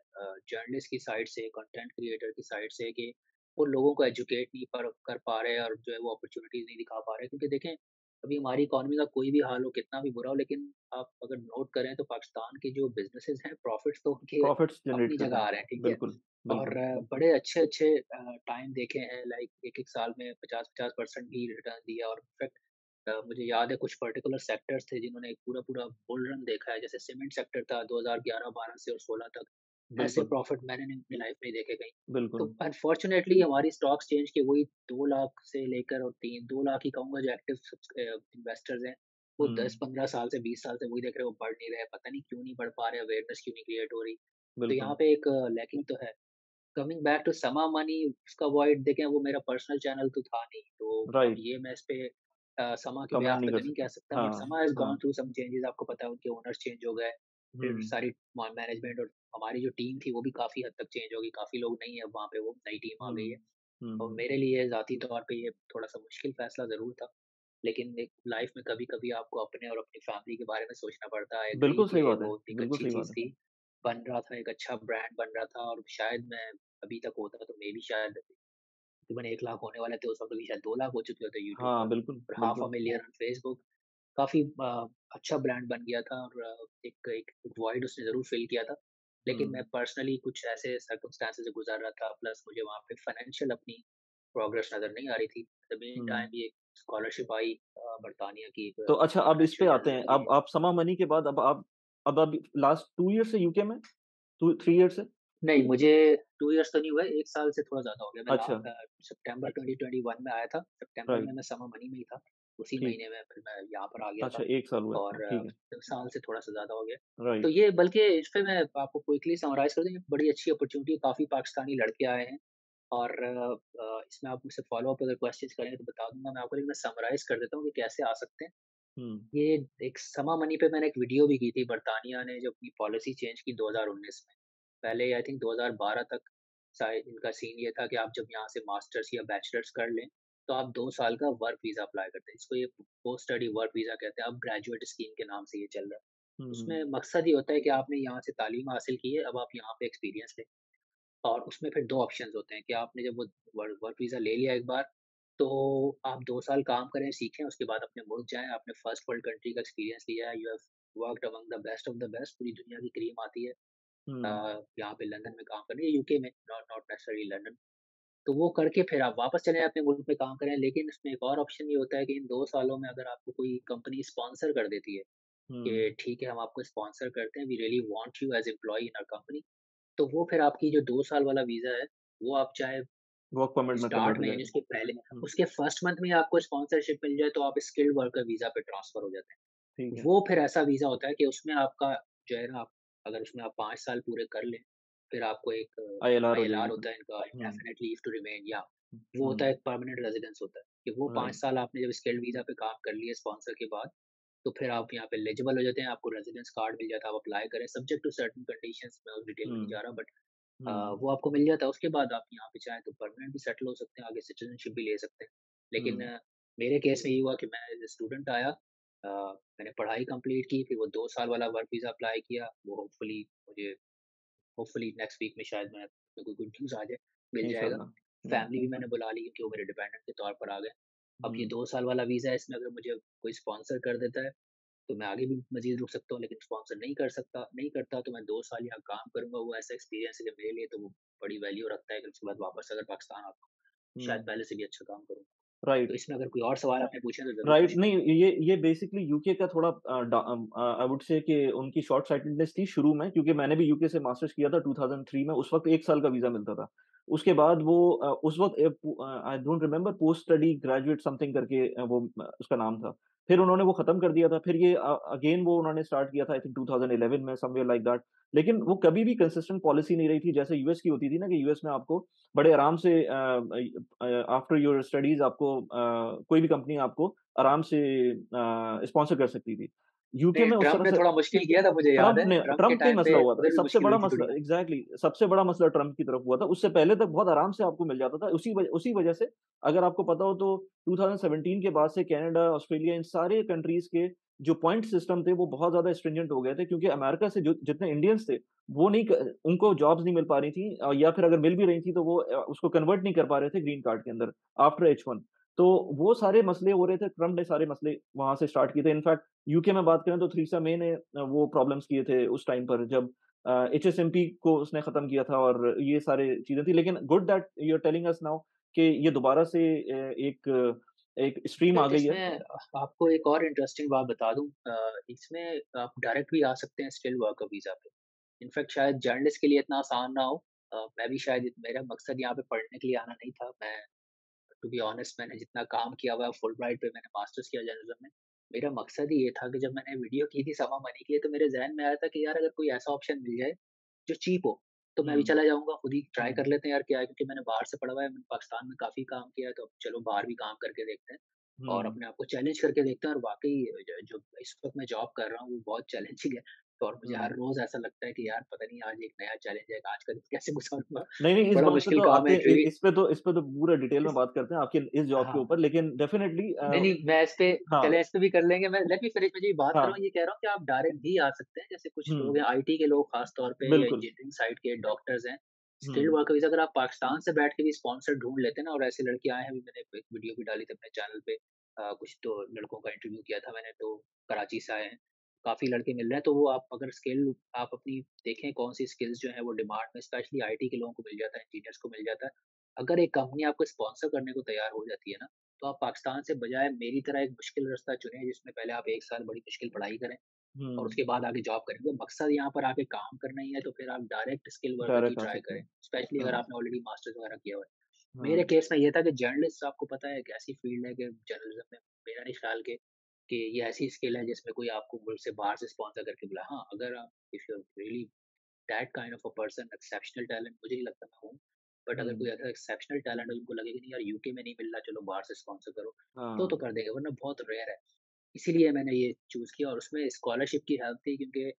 जर्नलिस्ट की साइड से, कंटेंट क्रिएटर की साइड से कि वो लोगों को एजुकेट नहीं पर कर पा रहे हैं और जो है वो अपॉर्च्युनिटीज़ नहीं दिखा पा रहे हैं। क्योंकि देखें, अभी हमारी इकोनॉमी का कोई भी हाल हो, कितना भी बुरा हो, लेकिन आप अगर नोट करें तो पाकिस्तान के जो बिज़नेसेज़ हैं, प्रॉफिट्स तो उनके प्रॉफिट्स जनरेट अपनी कर जगह रहे आ हैं। रहे हैं, ठीक है? बिल्कुल, और बिल्कुल। बड़े अच्छे-अच्छे टाइम देखे हैं, लाइक एक-एक साल में 50-50% भी रिटर्न दिया और इनफैक्ट मुझे याद है कुछ पर्टिकुलर सेक्टर्स थे जिन्होंने एक पूरा-पूरा बुल रन देखा है, जैसे सीमेंट सेक्टर था 2011-12 से और 16 तक, ऐसे बिल्कुल, प्रॉफिट मैंने नहीं अपनी लाइफ में नहीं देखे कहीं। तो बिल्कुल। अनफॉर्च्यूनेटली हमारी स्टॉक्स चेंज की वही 2 लाख से लेकर और 2 लाख ही कहूँगा जो एक्टिव इन्वेस्टर्स हैं, वो हुँ, 10-15 साल से 20 साल से वही देख रहे हैं, वो बढ़ नहीं रहे हैं, पता नहीं क्यों नहीं बढ़ पा रहे हैं, अवेयरनेस क्यों नहीं क्रिएट हो रही। तो यहाँ बिल्कुल। पे एक लैकिंग तो है। कमिंग बैक टू समा मनी उसका वॉइड देखें वो मेरा पर्सनल चैनल तो था नहीं, तो अब राइट, ये मैं इस पे समा के कमेंट बिहाफ़ पे नहीं कर तो नहीं कह सकते। सकता बट हाँ, समा हैज़ गॉन हाँ। थ्रू सम चेंजेज़ आपको पता है उनके ओनर्स चेंज हो गए, फिर हुँ, सारी मैनेजमेंट और हमारी जो टीम थी वो भी काफ़ी हद तक चेंज हो गई, काफ़ी लोग नहीं है अब वहाँ पे वो नई टीम आ गई है। हुँ, हुँ, और हुँ। मेरे लिए ज़ाती तौर पे ये थोड़ा-सा मुश्किल फ़ैसला ज़रूर था, लेकिन एक लाइफ़ में कभी-कभी आपको अपने और अपनी फ़ैमिली के बारे में सोचना पड़ता है। आई एग्री बिल्कुल सही कि बात है, वो एक बिल्कुल अच्छी सही बात चीज़ है। थी, बन रहा था, एक अच्छा ब्रांड बन रहा था और शायद मैं अभी तक होता तो मे बी शायद तकरीबन 1 लाख होने वाले थे, उस वक़्त भी शायद 2 लाख हो चुके होते यूट्यूब हाँ, पर बिल्कुल, और हाफ अ बिल्कुल। Million on Facebook. काफ़ी अच्छा ब्रांड बन गया था और एक एक वॉइड उसने ज़रूर फ़िल किया था। लेकिन मैं हुँ, पर्सनली कुछ ऐसे सर्कमस्टेंसेस से गुज़र रहा था, प्लस मुझे वहाँ पे फाइनेंशियल अपनी प्रोग्रेस नज़र नहीं आ रही थी। In the mean hmm. Time ये स्कॉलरशिप आई बर्तानिया की एक तो अच्छा अब इस पे अंडरग्रेजुएट आते हैं, लेवल के अब लिए। आप समा मनी के बाद अब आप लास्ट 2 ईयर से यूके में? 2 3 ईयर से? नहीं, मुझे 2 इयर्स तो नहीं हुए, 1 साल से थोड़ा ज़्यादा हो गया। अच्छा, सितंबर 2021 में आया था, सितंबर में राइट, मैं समा मनी में ही था। उसी ठीक। महीने में फिर मैं यहाँ पर आ गया था अच्छा 1 साल हुआ है, और ठीक है, 1 साल से थोड़ा-सा ज़्यादा हो गया। तो राइट। ये बल्कि इस पे मैं आपको क्विकली समराइज़ कर दूँ, ये बड़ी अच्छी अपॉर्च्युनिटी है, काफ़ी पाकिस्तानी लड़के आए हैं और इसमें आप मुझसे फ़ॉलो-अप अगर क्वेश्चन्स करेंगे तो बता दूँगा मैं आपको, लेकिन मैं समराइज़ कर देता हूँ कि कैसे आ सकते हैं। हुँ, ये एक समा मनी पे मैंने एक वीडियो भी की थी, बर्तानिया ने जो अपनी पॉलिसी चेंज की 2019 में। पहले आई थिंक 2012 तक शायद इनका सीन ये था कि आप जब यहाँ से मास्टर्स या बैचलर्स कर लें, तो आप 2 साल का वर्क वीज़ा अप्लाई करते हैं। इसको ये पोस्ट स्टडी वर्क वीज़ा कहते हैं, अब ग्रेजुएट स्कीम के नाम से ये चल रहा है। हुँ, हुँ, उसमें मकसद ये होता है कि आपने यहाँ से तालीम हासिल की है, अब आप यहाँ पे एक्सपीरियंस लें। और उसमें फिर 2 ऑप्शंस होते हैं कि आपने जब वो वर्क वीज़ा ले लिया एक बार, तो आप 2 साल काम करें, सीखें, उसके बाद अपने मुल्क जाएँ, आपने फर्स्ट वर्ल्ड कंट्री का एक्सपीरियंस लिया है, you have worked among the best of the best, पूरी दुनिया की क्रीम आती है हुँ, यहाँ पे लंदन में काम करने, यूके में, नॉट नॉट नेसेसरीली लंदन। तो वो करके फिर आप वापस चले आएँ अपने मुल्क में काम करें, लेकिन इसमें एक और ऑप्शन ये होता है कि इन 2 सालों में अगर आपको कोई कंपनी स्पॉन्सर कर देती है, हुँ, कि ठीक है, हम आपको स्पॉन्सर करते हैं, we really want you as employee in our company, तो वो फिर आपकी जो 2 साल वाला वीज़ा है, वो आप चाहे वर्क परमिट में स्टार्ट कन्वर्ट हो में यानी जाएगा। उसके पहले हुँ, उसके फर्स्ट मंथ में आपको स्पॉन्सरशिप मिल जाए, तो आप स्किल्ड वर्कर वीज़ा पे ट्रांसफ़र हो जाते ठीक हैं। है। वो फिर ऐसा वीज़ा होता है कि उसमें आपका जो है ना, आप अगर उसमें आप 5 साल पूरे कर लें, फिर आपको एक आईएलआर हो आईएलआर जाएगी होता फिर। है इनका हुँ, इंडेफिनिट लीव टू रिमेन या वो होता हुँ, है एक परमानेंट रेज़िडेंस होता है। कि वो 5 राइट। साल आपने जब स्किल्ड वीज़ा पे काम कर लिया स्पॉन्सर के बाद, तो फिर आप यहाँ पे एलिजिबल हो जाते हैं, आपको रेज़िडेंस कार्ड मिल जाता है, आप अप्लाई करें सब्जेक्ट टू सर्टेन कंडीशंस, मैं उस डिटेल में नहीं हुँ, जा रहा बट हुँ, वो आपको मिल जाता है। उसके बाद आप यहाँ पे चाहें तो परमानेंट भी सेटल हो सकते हैं, आगे सिटीज़नशिप भी ले सकते हैं। लेकिन हुँ, मेरे केस में ये हुआ कि मैं एज़ अ स्टूडेंट आया, मैंने पढ़ाई कंप्लीट की, फिर वो 2 साल वाला वर्क वीज़ा अप्लाई किया, वो मुझे होपफुली नेक्स्ट वीक में शायद मैं मेरे को गुड न्यूज़ आ जाए, मिल जाएगा। इंशाल्लाह। हुँ, फैमिली भी मैंने बुला ली क्योंकि वो मेरे डिपेंडेंट के तौर पर आ गए। अब ये हुँ, 2 साल वाला वीज़ा है, इसमें अगर मुझे कोई स्पॉन्सर कर देता है, तो मैं आगे भी मज़ीद रुक सकता हूँ, लेकिन स्पॉन्सर नहीं करता तो मैं 2 साल यहाँ काम करूँगा, वो ऐसा एक्सपीरियंस है कि मेरे लिए तो वो बड़ी वैल्यू रखता है कि उसके बाद वापस अगर पाकिस्तान आता हूँ, शायद हुँ, पहले से भी अच्छा काम करूँ। तो राइट। इसमें अगर कोई और सवाल आपने पूछे हैं तो ज़रूर राइट, पूछिए। नहीं, ये बेसिकली यूके का थोड़ा आई वुड से कि उनकी शॉर्ट साइटेडनेस थी शुरू में, क्योंकि मैंने भी यूके से मास्टर्स किया था 2003 में, उस वक़्त 1 साल का वीज़ा मिलता था। उसके बाद वो उस वक़्त I don't remember, post study graduate something करके उसका नाम था। फिर उन्होंने वो खत्म कर दिया था, फिर ये अगेन वो उन्होंने स्टार्ट किया था आई थिंक 2011 में, समवेयर लाइक दैट। लेकिन वो कभी भी कंसिस्टेंट पॉलिसी नहीं रही थी, जैसे यूएस की होती थी ना, कि यूएस में आपको बड़े आराम से आफ्टर योर स्टडीज़ आपको कोई भी कंपनी आपको आराम से स्पॉन्सर कर सकती थी। यूके नहीं, में उस ट्रम्प तरह ने से थोड़ा मुश्किल किया था मुझे याद है, ट्रम्प के ट्रम्प ने ही टाइम मसला पे हुआ था। उधर भी सबसे मुश्किल बड़ा हुई थी मसला थोड़ी। एग्ज़ैक्टली, सबसे बड़ा मसला ट्रम्प की तरफ हुआ था। उससे पहले तक बहुत आराम से आपको मिल जाता था। उसी वजह से अगर आपको पता हो तो 2017 के बाद से कनाडा, ऑस्ट्रेलिया, इन सारे कंट्रीज़ के जो पॉइंट सिस्टम थे, वो बहुत ज़्यादा स्ट्रिंजेंट हो गए थे, क्योंकि अमेरिका से जो जितने इंडियंस थे, वो नहीं क उनको जॉब्स नहीं मिल पा रही थी, या फिर अगर मिल भी रही थी तो वो उसको कन्वर्ट नहीं कर पा रहे थे ग्रीन कार्ड के अंदर आफ्टर H1। तो वो सारे मसले हो रहे थे, ट्रम्प ने सारे मसले वहाँ से स्टार्ट किए थे। इनफैक्ट यूके में बात करें तो थेरेसा मे ने वो प्रॉब्लम्स किए थे उस टाइम पर, जब एचएसएमपी को उसने खत्म किया था और ये सारी चीज़ें थी। लेकिन good that you are telling us now कि ये दोबारा से एक एक स्ट्रीम अच्छा, आ गई है। इसमें आपको एक और इंटरेस्टिंग बात बता दूँ, इसमें आप डायरेक्ट भी आ सकते हैं स्किल्ड वर्कर वीज़ा पे। इनफैक्ट शायद जर्नलिस्ट के लिए इतना आसान ना हो। मैं भी शायद मेरा मकसद यहाँ पे पढ़ने के लिए आना नहीं था। मैं टू बी ऑनेस्ट मैंने जितना काम किया हुआ है फुलब्राइट पे, मैंने मास्टर्स किया जर्नलिज़्म में। मेरा मकसद ही ये था कि जब मैंने वीडियो की थी समा मनी के लिए, तो मेरे ज़हन में आया था कि यार अगर कोई ऐसा ऑप्शन मिल जाए जो चीप हो, तो मैं भी हुँ, चला जाऊँगा, खुद ही ट्राई हुँ, कर लेते हैं यार क्या है, क्योंकि मैंने बाहर से पढ़ा हुआ है, मैंने पाकिस्तान में काफ़ी काम किया है, तो अब चलो बाहर भी काम करके देखते हैं और हुँ। अपने आप को चैलेंज करके देखते हैं। और वाक़ई ज जो इस वक़्त मैं जॉब कर रहा हूँ, वो बहुत चैलेंजिंग है। तो और मुझे हर हुँ। रोज़ ऐसा लगता है कि यार पता नहीं आज एक नया चैलेंज है, आज का दिन कैसे गुज़ारूँगा? नहीं, नहीं, इस बड़ा बात पे मुश्किल तो काम आपके है क्योंकि इस पे तो पूरा डिटेल में इस बात करते हैं आपके इस जॉब के हाँ। ऊपर, लेकिन डेफिनिटली नहीं, नहीं, मैं इस पे हाँ, चलें इस पे भी कर लेंगे। मैं लेट मी फिनिश, मैं ये बात कर रहा हाँ, हूँ, ये कह रहा हूँ कि आप डायरेक्ट भी आ सकते हैं। जैसे कुछ हुँ, लोग हैं आईटी के लोग ख़ास तौर पे या बिल्कुल, इंजीनियरिंग साइड के डॉक्टर्स हैं। स्किल्ड हुँ, वर्कर वीज़ा अगर आप पाकिस्तान से बैठ के भी स्पॉन्सर ढूँढ लेते हैं ना, और ऐसे लड़के आए हैं, अभी मैंने एक वीडियो भी डाली थी अपने चैनल पे। कुछ तो लड़कों का इंटरव्यू किया था मैंने, तो कराची से आए हैं। काफ़ी लड़के मिल रहे हैं, तो वो आप अगर स्किल आप अपनी देखें कौन-सी स्किल्स जो हैं वो डिमांड में स्पेशली आईटी के लोगों को मिल जाता है, इंजीनियर्स को मिल जाता है। अगर एक कंपनी आपको स्पॉन्सर करने को तैयार हो जाती है ना, तो आप पाकिस्तान से बजाय मेरी तरह एक मुश्किल रास्ता चुनें, जिसमें पहले आप 1 साल बड़ी मुश्किल पढ़ाई करें और हुँ, उसके बाद आगे जॉब करेंगे। मकसद यहाँ पर आके काम करना ही है, तो फिर आप डायरेक्ट स्किल वर्कर की डायरेक्ट आ ट्राई सकते करें, हैं। स्पेशली अगर हाँ, आपने ऑलरेडी मास्टर्स वगैरह किया हुआ है। मेरे हाँ, केस में ये था कि जर्नलिस्ट आपको पता है एक ऐसी फील्ड है कि जर्नलिज्म में मेरा नहीं ख्याल कि ये ऐसी स्किल है जिसमें कोई आपको मुल्क से बाहर से स्पॉन्सर करके बुलाए। हाँ, अगर आप if you are really that kind of a person, exceptional talent, मुझे नहीं लगता मैं हूँ। बट अगर कोई हुँ, ऐसा एक्सेप्शनल टैलेंट है उनको लगे कि नहीं यार यूके में नहीं मिल रहा, चलो बाहर से स्पॉन्सर करो, तो हाँ। कर देंगे, वरना बहुत रेयर है। इसीलिए मैंने ये चूज़ किया और उसमें स्कॉलरशिप की हेल्प थी, क्योंकि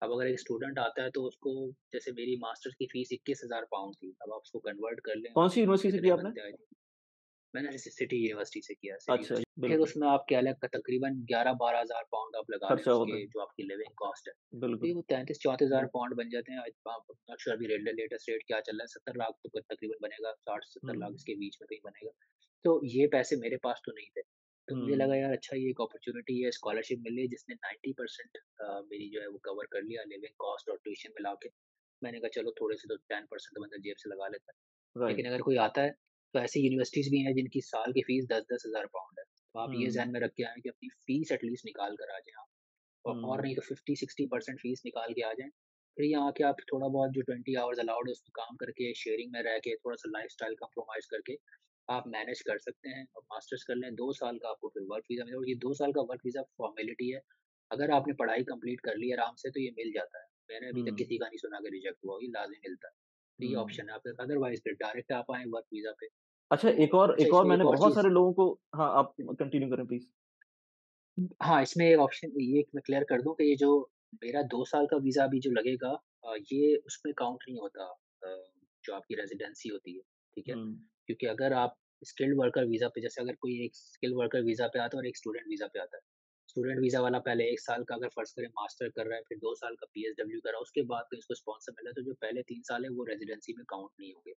अब अगर एक स्टूडेंट आता है तो उसको, जैसे मेरी मास्टर्स की फीस 21,000 पाउंड थी। अब आप उसको कन्वर्ट कर लें, कौन-सी यूनिवर्सिटी से कितने किया आपने? बनते हैं? मैंने सिटी यूनिवर्सिटी से किया, सिटी अच्छा, यूनिवर्सिटी। फिर बिल्कुल, उसमें आप कह लें तकरीबन 11-12,000 पाउंड आप लगा लें खर्चा होता उसके, है। जो आपकी लिविंग कॉस्ट है। तो बिल्कुल, ये वो 33-34,000 हुँ, पाउंड बन जाते हैं। आप नॉट श्योर अभी लेटेस्ट रेट क्या चल रहा है, 70 लाख तो तकरीबन बनेगा, 60-70 लाख हुँ, इसके बीच में कहीं बनेगा। तो ये पैसे मेरे पास तो नहीं थे। तो मुझे हुँ, लगा यार अच्छा ये एक अपॉर्च्युनिटी है, स्कॉलरशिप मिल रही है जिसने 90% मेरी जो है वो कवर कर लिया लिविंग कॉस्ट और ट्यूशन मिला के। मैंने कहा चलो थोड़े से तो 10% तो बंदा जेब से लगा लेता है। राइट, लेकिन अगर कोई आता है, तो ऐसी यूनिवर्सिटीज़ भी हैं जिनकी साल की फीस 10-10 हज़ार पाउंड है। तो आप ये हुँ, ज़हन में रख के आएँ कि अपनी फीस एटलीस्ट निकाल कर आ जाएँ आप, और हुँ, नहीं तो 50-60% फीस निकाल के आ जाएँ। फिर यहाँ आके आप थोड़ा बहुत जो 20 आवर्स अलाउड है उसमें काम करके, शेयरिंग में रह के, थोड़ा-सा लाइफ़स्टाइल कंप्रोमाइज़ करके आप मैनेज कर सकते हैं और मास्टर्स कर लें। 2 साल का आपको फिर वर्क वीज़ा मिलेगा, और ये 2 साल का वर्क वीज़ा फ़ॉर्मेलिटी है। अगर आपने पढ़ाई कंप्लीट कर ली आराम से तो ये मिल जाता है। मैंने अभी तक हुँ, किसी का नहीं सुना कि रिजेक्ट हुआ हो, ये लाज़िम मिलता है। तो ये हुँ। ऑप्शन है आपके पास, अदरवाइज़ फिर डायरेक्ट आप आएँ वर्क वीज़ा पे। अच्छा तो अच्छा एक और इसमें एक मैंने और बहुत चीज़ सारे लोगों को हाँ, आप कंटिन्यू करें प्लीज़। हाँ, इसमें एक ऑप्शन ये मैं क्लियर कर दूँ कि ये जो मेरा 2 साल का वीज़ा अभी जो लगेगा ये उसमें काउंट नहीं होता जो आपकी रेज़िडेंसी होती है, ठीक है? हुँ, क्योंकि अगर आप स्किल्ड वर्कर वीज़ा पे जैसे अगर कोई एक स्किल्ड वर्कर वीज़ा पे आता है और एक स्टूडेंट वीज़ा पे आता है। स्टूडेंट वीज़ा वाला पहले 1 साल का अगर फ़र्ज़ करें मास्टर कर रहा है, फिर 2 साल का पीएसडब्ल्यू कर रहा है, उसके बाद फिर इसको स्पॉन्सर मिला है, तो जो पहले 3 साल है वो रेज़िडेंसी में काउंट नहीं होंगे।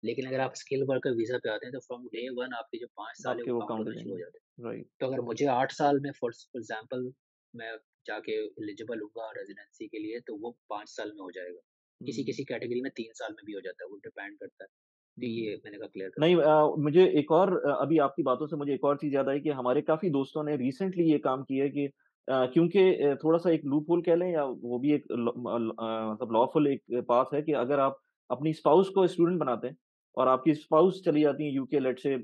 लेकिन अगर आप स्किल्ड वर्कर वीज़ा पे आते हैं, तो फ्रॉम डे 1 आपके जो 5 साल है आपके वो वो काउंट काउंट हो होना शुरू हो जाएँगे। जाते हैं। राइट। तो अगर मुझे 8 साल में फॉर एग्ज़ाम्पल मैं जाके एलिजिबल होऊँगा रेज़िडेंसी के लिए, तो वो 5 साल में हो जाएगा। हुँ, किसी-किसी कैटेगरी में 3 साल में भी हो जाता है, वो डिपेंड करता है। तो हुँ। ये मैंने कहा क्लियर कर नहीं दूँ। मुझे एक और अभी आपकी बातों से मुझे एक और चीज़ याद आई कि हमारे काफ़ी दोस्तों ने रिसेंटली ये काम किया है कि क्योंकि थोड़ा-सा एक लूप होल कह लें या वो भी एक मतलब लॉफुल एक पाथ है कि अगर आप अपनी स्पाउस को स्टूडेंट बनाते हैं और आपकी स्पाउस चली जाती है यूके लेट्स से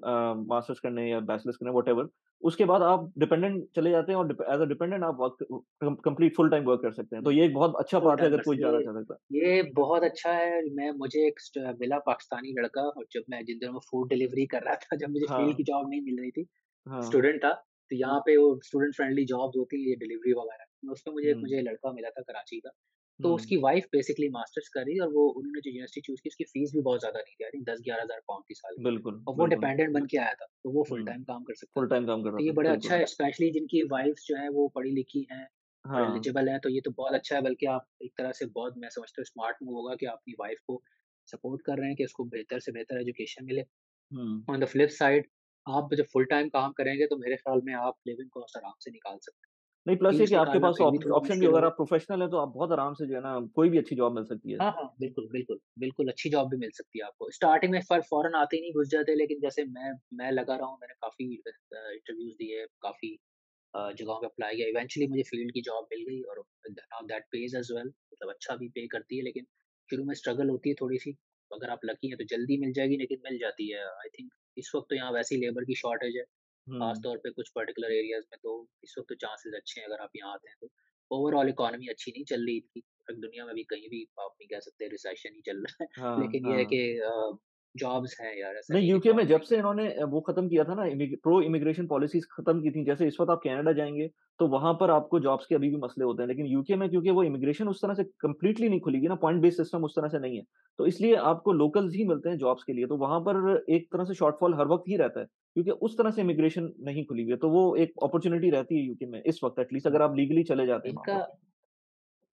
मास्टर्स करने या बैचलर्स करने व्हाटएवर, उसके बाद आप डिपेंडेंट चले जाते हैं और एज़ अ डिपेंडेंट आप work complete full time work कर सकते हैं। तो हुँ, ये एक बहुत अच्छा फुल पाथ है अगर टाइमर्स कोई जाना चाहता है। ये बहुत अच्छा है। मुझे एक मिला पाकिस्तानी लड़का और जब मैं जिन दिनों में फूड डिलीवरी कर रहा था, जब मुझे फ़ील्ड हाँ, की जॉब नहीं मिल रही थी, हाँ। स्टूडेंट था, तो यहाँ पे वो स्टूडेंट फ्रेंडली जॉब्स होती हैं, ये डिलीवरी वगैरह। तो उसमें हुँ, मुझे लड़का मिला था कराची का, तो हुँ। उसकी वाइफ़ बेसिकली मास्टर्स कर रही है और वो उन्होंने जो यूनिवर्सिटी चूज़ की, उसकी फ़ीस भी बहुत ज़्यादा नहीं थी, आई थिंक 10-11 हज़ार पाउंड थी साल की बिल्कुल, और वो बिल्कुल। डिपेंडेंट बन के आया था, तो वो फुल हुँ, टाइम काम कर सकता फुल था। टाइम काम कर रहा तो ये था, बड़ा अच्छा बिल्कुल। है, स्पेशली जिनकी वाइफ़्स जो हैं वो पढ़ी-लिखी हैं और हाँ, एलिजिबल हैं, तो ये तो बहुत अच्छा है, बल्कि आप एक तरह से बहुत मैं समझता हूँ स्मार्ट मूव होगा कि आप अपनी वाइफ़ को सपोर्ट कर रहे हैं कि उसको बेहतर से बेहतर एजुकेशन मिले। हुँ। ऑन द फ्लिप साइड आप जब फुल टाइम काम करेंगे तो मेरे ख़्याल में आप लिविंग कॉस्ट आराम से निकाल सकते हैं। नहीं प्लस ये फीस कि आपके निकालना पास फिर भी थोड़ा ऑप्शन भी मुश्किल अगर होगा। आप प्रोफ़ेशनल हैं, तो आप बहुत आराम से जो है ना, कोई भी अच्छी जॉब मिल सकती है। हाँ, हाँ, बिल्कुल, बिल्कुल, बिल्कुल अच्छी जॉब भी मिल सकती है आपको। स्टार्टिंग में फ़ौरन आते ही नहीं घुस जाते, लेकिन जैसे मैं लगा रहा हूँ, मैंने काफ़ी इंटरव्यूज़ दिए, काफ़ी जगहों पे अप्लाई किया। इवेंचुअली मुझे फील्ड की जॉब मिल गई और now that pays as well, मतलब अच्छा भी पे करती है, लेकिन शुरू में स्ट्रगल होती है थोड़ी-सी। अगर आप लकी हैं तो जल्दी मिल जाएगी, लेकिन मिल जाती है। आई थिंक इस वक़्त तो यहाँ वैसे ही लेबर की शॉर्टेज है, ख़ास हुँ, तौर पे कुछ पर्टिकुलर एरियाज़ में, तो इस वक़्त तो चांसेज़ अच्छे हैं अगर आप यहाँ आते हैं तो। ओवरऑल इकॉनमी अच्छी नहीं चल रही इतनी, दुनिया में भी कहीं भी आप नहीं कह सकते रिसेशन ही चल रहा है। हाँ, लेकिन ये है हाँ। कि जॉब्स हैं यार, ऐसा नहीं, नहीं है कि यूके जॉब में जब नहीं से है। इन्होंने वो खत्म किया था ना प्रो इमिग्रेशन पॉलिसीज़ खत्म की थी, जैसे इस वक़्त आप कनाडा जाएँगे, तो वहाँ पर आपको जॉब्स के अभी भी मसले होते हैं। लेकिन यूके में क्योंकि वो इमिग्रेशन उस तरह से कंप्लीटली नहीं खुली हुई ना, पॉइंट बेस्ड सिस्टम उस तरह से नहीं है। तो इसलिए आपको लोकल्स ही मिलते हैं जॉब्स के लिए, तो वहाँ पर एक तरह से शॉर्टफॉल हर वक़्त ही रहता है, क्योंकि उस तरह से इमिग्रेशन नहीं खुली हुई है। तो वो एक अपॉर्च्युनिटी रहती है यूके में, इस वक़्त एट लीस्ट हुँ, अगर आप लीगली चले जाते हैं वहाँ इनका पर।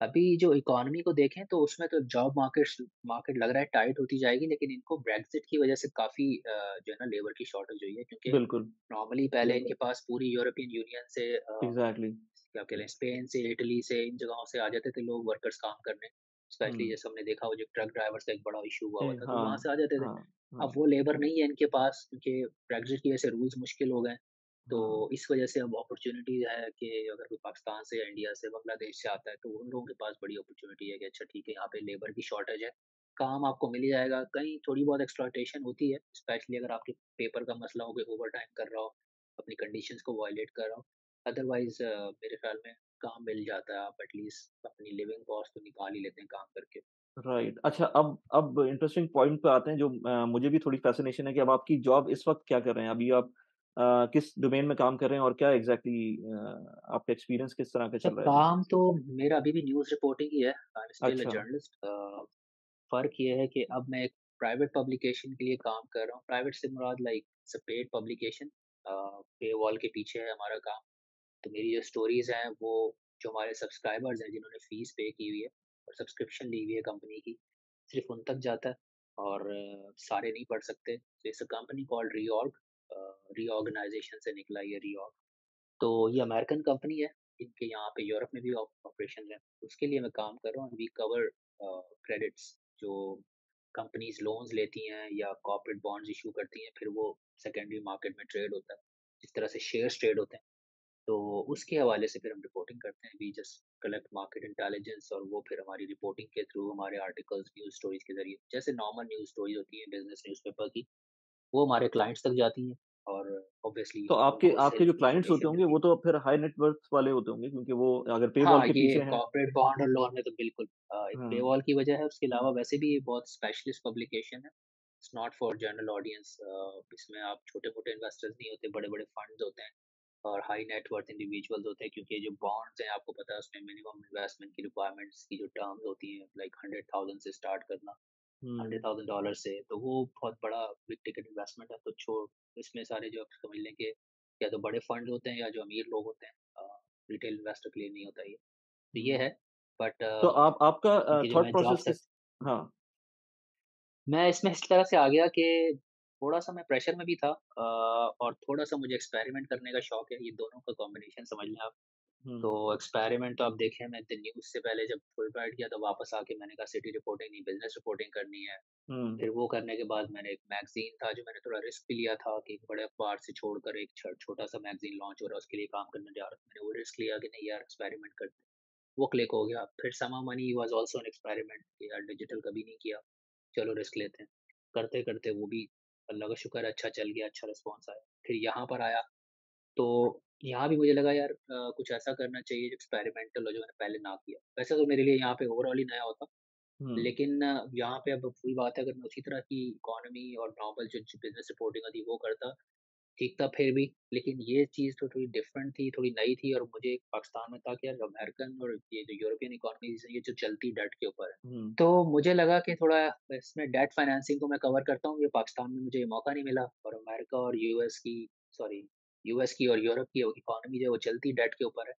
अभी जो इकोनॉमी को देखें तो उसमें तो जॉब मार्केट लग रहा है टाइट होती जाएगी, लेकिन इनको ब्रेक्ज़िट की वज़ह से काफ़ी जो है ना लेबर की शॉर्टेज हुई है, क्योंकि बिल्कुल, नॉर्मली पहले इनके पास पूरी यूरोपियन यूनियन से एग्ज़ैक्टली। क्या कह लें, स्पेन से, इटली से, इन जगहों से आ जाते थे लोग वर्कर्स काम करने। स्पेशली हुँ। जैसे हमने देखा वो जो ट्रक ड्राइवर्स का एक बड़ा इश्यू हुआ हुआ था, तो वहाँ हाँ, से आ जाते थे। हाँ, अब हाँ, वो लेबर नहीं है इनके पास, क्योंकि ब्रेक्ज़िट की वज़ह से रूल्स मुश्किल हो गए। तो हाँ। इस वज़ह से अब अपॉर्च्युनिटीज़ है कि अगर कोई पाकिस्तान से या इंडिया से, बांग्लादेश से आता है, तो उन लोगों के पास बड़ी अपॉर्च्युनिटी है कि अच्छा ठीक है, यहाँ पे लेबर की शॉर्टेज है, काम आपको मिल ही जाएगा। कहीं थोड़ी बहुत एक्सप्लॉइटेशन होती है, स्पेशली अगर आपके पेपर का मसला हो, कोई ओवरटाइम कर रहा हो, अपनी कंडीशंस को वायलेट कर रहा हो। अदरवाइज़ मेरे ख़्याल में काम मिल जाता है, आप एटलीस्ट अपनी लिविंग कॉस्ट तो निकाल ही लेते हैं काम करके। राइट। अच्छा अब इंटरेस्टिंग पॉइंट पे आते हैं जो मुझे भी थोड़ी फ़ैसिनेशन है कि अब आपकी जॉब इस वक़्त क्या कर रहे हैं? अभी आप किस डोमेन में काम कर रहे हैं और क्या एग्ज़ैक्टली आपका एक्सपीरियंस किस तरह का अच्छा, चल रहा है अभी? काम तो मेरा अभी भी न्यूज़ रिपोर्टिंग ही है। आई एम स्टिल अ अच्छा, जर्नलिस्ट। फ़र्क ये है कि अब मैं एक प्राइवेट पब्लिकेशन के लिए काम कर रहा हूँ। प्राइवेट से मुराद like it's a paid publication. Paywall के पीछे है हमारा काम। तो मेरी जो स्टोरीज़ हैं वो जो हमारे सब्सक्राइबर्स हैं जिन्होंने फ़ीस पे की हुई है और सब्सक्रिप्शन ली हुई है कंपनी की, सिर्फ़ उन तक जाता है और सारे नहीं पढ़ सकते। तो इट्स अ कंपनी कॉल्ड रीऑर्ग। रीऑर्गनाइज़ेशन से निकला ये रीऑर्ग। तो ये अमेरिकन कंपनी है, इनके यहाँ पे यूरोप में भी ऑपरेशंस हैं। उसके लिए मैं काम कर रहा हूँ। वी कवर क्रेडिट्स जो कंपनीज़ लोन्स लेती हैं या कॉर्पोरेट बॉन्ड्स इश्यू करती हैं, फिर वो सेकेंडरी मार्केट में ट्रेड होता है। जिस तरह से शेयर्स ट्रेड होते हैं, तो उसके हवाले से फिर हम रिपोर्टिंग करते हैं। We just collect market intelligence और वो फिर हमारी रिपोर्टिंग के थ्रू हमारे आर्टिकल्स, न्यूज़ स्टोरीज़ के ज़रिए, जैसे नॉर्मल न्यूज़ स्टोरीज़ होती हैं बिज़नेस न्यूज़पेपर की, वो हमारे क्लाइंट्स तक जाती हैं और ऑब्वियसली तो आपके आपके होलसेल जो क्लाइंट्स होते इन्फॉर्मेशन होंगे मिलती वो है। तो फिर हाई नेट वर्थ वाले होते होंगे क्योंकि वो अगर पेवॉल हाँ, के ये पीछे हैं कॉर्पोरेट बॉन्ड और लोन में तो बिल्कुल एक हाँ, पेवॉल की वजह है, उसके अलावा वैसे भी ये बहुत स्पेशलिस्ट पब्लिकेशन है। It's not for general audience. इसमें आप छोटे-मोटे इन्वेस्टर्स नहीं होते, बड़े-बड़े फंड्स होते हैं और हाई नेट वर्थ इंडिविजुअल्स होते हैं, क्योंकि ये जो बॉन्ड्स हैं आपको पता है उसमें मिनिमम इन्वेस्टमेंट की रिक्वायरमेंट्स की जो टर्म्स होती हैं लाइक 100,000 से स्टार्ट करना, हुँ, $100,000 से, तो वो बहुत बड़ा बिग टिकट इन्वेस्टमेंट है। तो इसमें सारे जो आप समझ लें कि या तो बड़े फंड होते हैं या जो अमीर लोग होते हैं, रिटेल इन्वेस्टर के लिए नहीं होता ये। तो ये हुँ। है, बट तो आप आपका इनकी जो थॉट मैं जॉब प्रोसेस से किस हाँ। मैं इसमें इस तरह से आ गया कि थोड़ा-सा मैं प्रेशर में भी था, और थोड़ा-सा मुझे एक्सपेरिमेंट करने का शौक है, ये दोनों का कॉम्बिनेशन समझ लें आप। तो हुँ, एक्सपेरिमेंट तो आप देखें, मैं द न्यूज़ से पहले जब फुलब्राइट किया तो वापस आके मैंने कहा सिटी रिपोर्टिंग नहीं, बिज़नेस रिपोर्टिंग करनी है। हुँ, फिर वो करने के बाद मैंने एक मैगज़ीन था जो मैंने थोड़ा रिस्क भी लिया था कि एक बड़े अखबार से छोड़कर एक छोटा-सा मैगज़ीन लॉन्च हो रहा है, उसके लिए काम करने जा रहा था। मैंने वो रिस्क लिया कि नहीं यार एक्सपेरिमेंट करते हैं। वो क्लिक हो गया। फिर समा money was also an experiment कि यार डिजिटल कभी नहीं किया, चलो रिस्क लेते हैं। करते-करते वो भी अल्लाह का शुक्र है अच्छा चल गया, अच्छा रिस्पॉन्स आया। फिर यहाँ पर आया, तो यहाँ भी मुझे लगा यार कुछ ऐसा करना चाहिए जो एक्सपेरिमेंटल हो, जो मैंने पहले ना किया। वैसे तो मेरे लिए यहाँ पे ओवरऑल ही नया होता, हुँ, लेकिन यहाँ पे अब वही बात है, अगर मैं उसी तरह की इकोनॉमी और नॉर्मल जो बिज़नेस रिपोर्टिंग होती है वो करता, ठीक था फिर भी। लेकिन ये चीज़ तो थोड़ी डिफरेंट थी, थोड़ी नई थी, और मुझे पाकिस्तान में था कि यार अमेरिकन और ये जो यूरोपियन इकोनॉमीज़ है, ये जो चलती डेट के ऊपर है। हुँ, तो मुझे लगा कि थोड़ा इसमें डेट फाइनेंसिंग को मैं कवर करता हूँ, ये पाकिस्तान में मुझे ये मौका नहीं मिला, और अमेरिका और यूएस की और यूरोप की इकोनॉमी जो है वो चलती डेट के ऊपर है।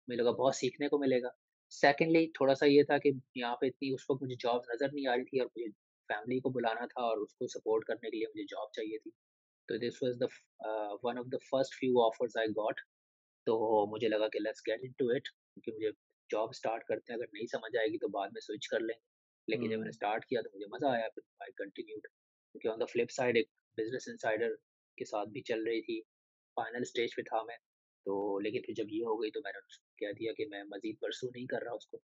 मुझे लगा बहुत सीखने को मिलेगा। सेकंडली थोड़ा-सा ये था कि यहाँ पे इतनी उस वक़्त मुझे जॉब नज़र नहीं आ रही थी, और मुझे फैमिली को बुलाना था और उसको सपोर्ट करने के लिए मुझे जॉब चाहिए थी। तो this was one of the first few offers I got. तो मुझे लगा कि लेट्स गेट इंटू इट, क्योंकि मुझे जॉब स्टार्ट करते हैं, अगर नहीं समझ आएगी तो बाद में स्विच कर लेंगे। लेकिन जब मैंने हुँ, स्टार्ट किया तो मुझे मज़ा आया, फिर आई कंटिन्यूड, क्योंकि ऑन द फ्लिप साइड एक बिज़नेस इनसाइडर के साथ भी चल रही थी। फाइनल स्टेज पे था मैं, तो लेकिन फिर जब ये हो गई तो मैंने उसको कह दिया कि मैं मज़ीद परस्यू नहीं कर रहा उसको।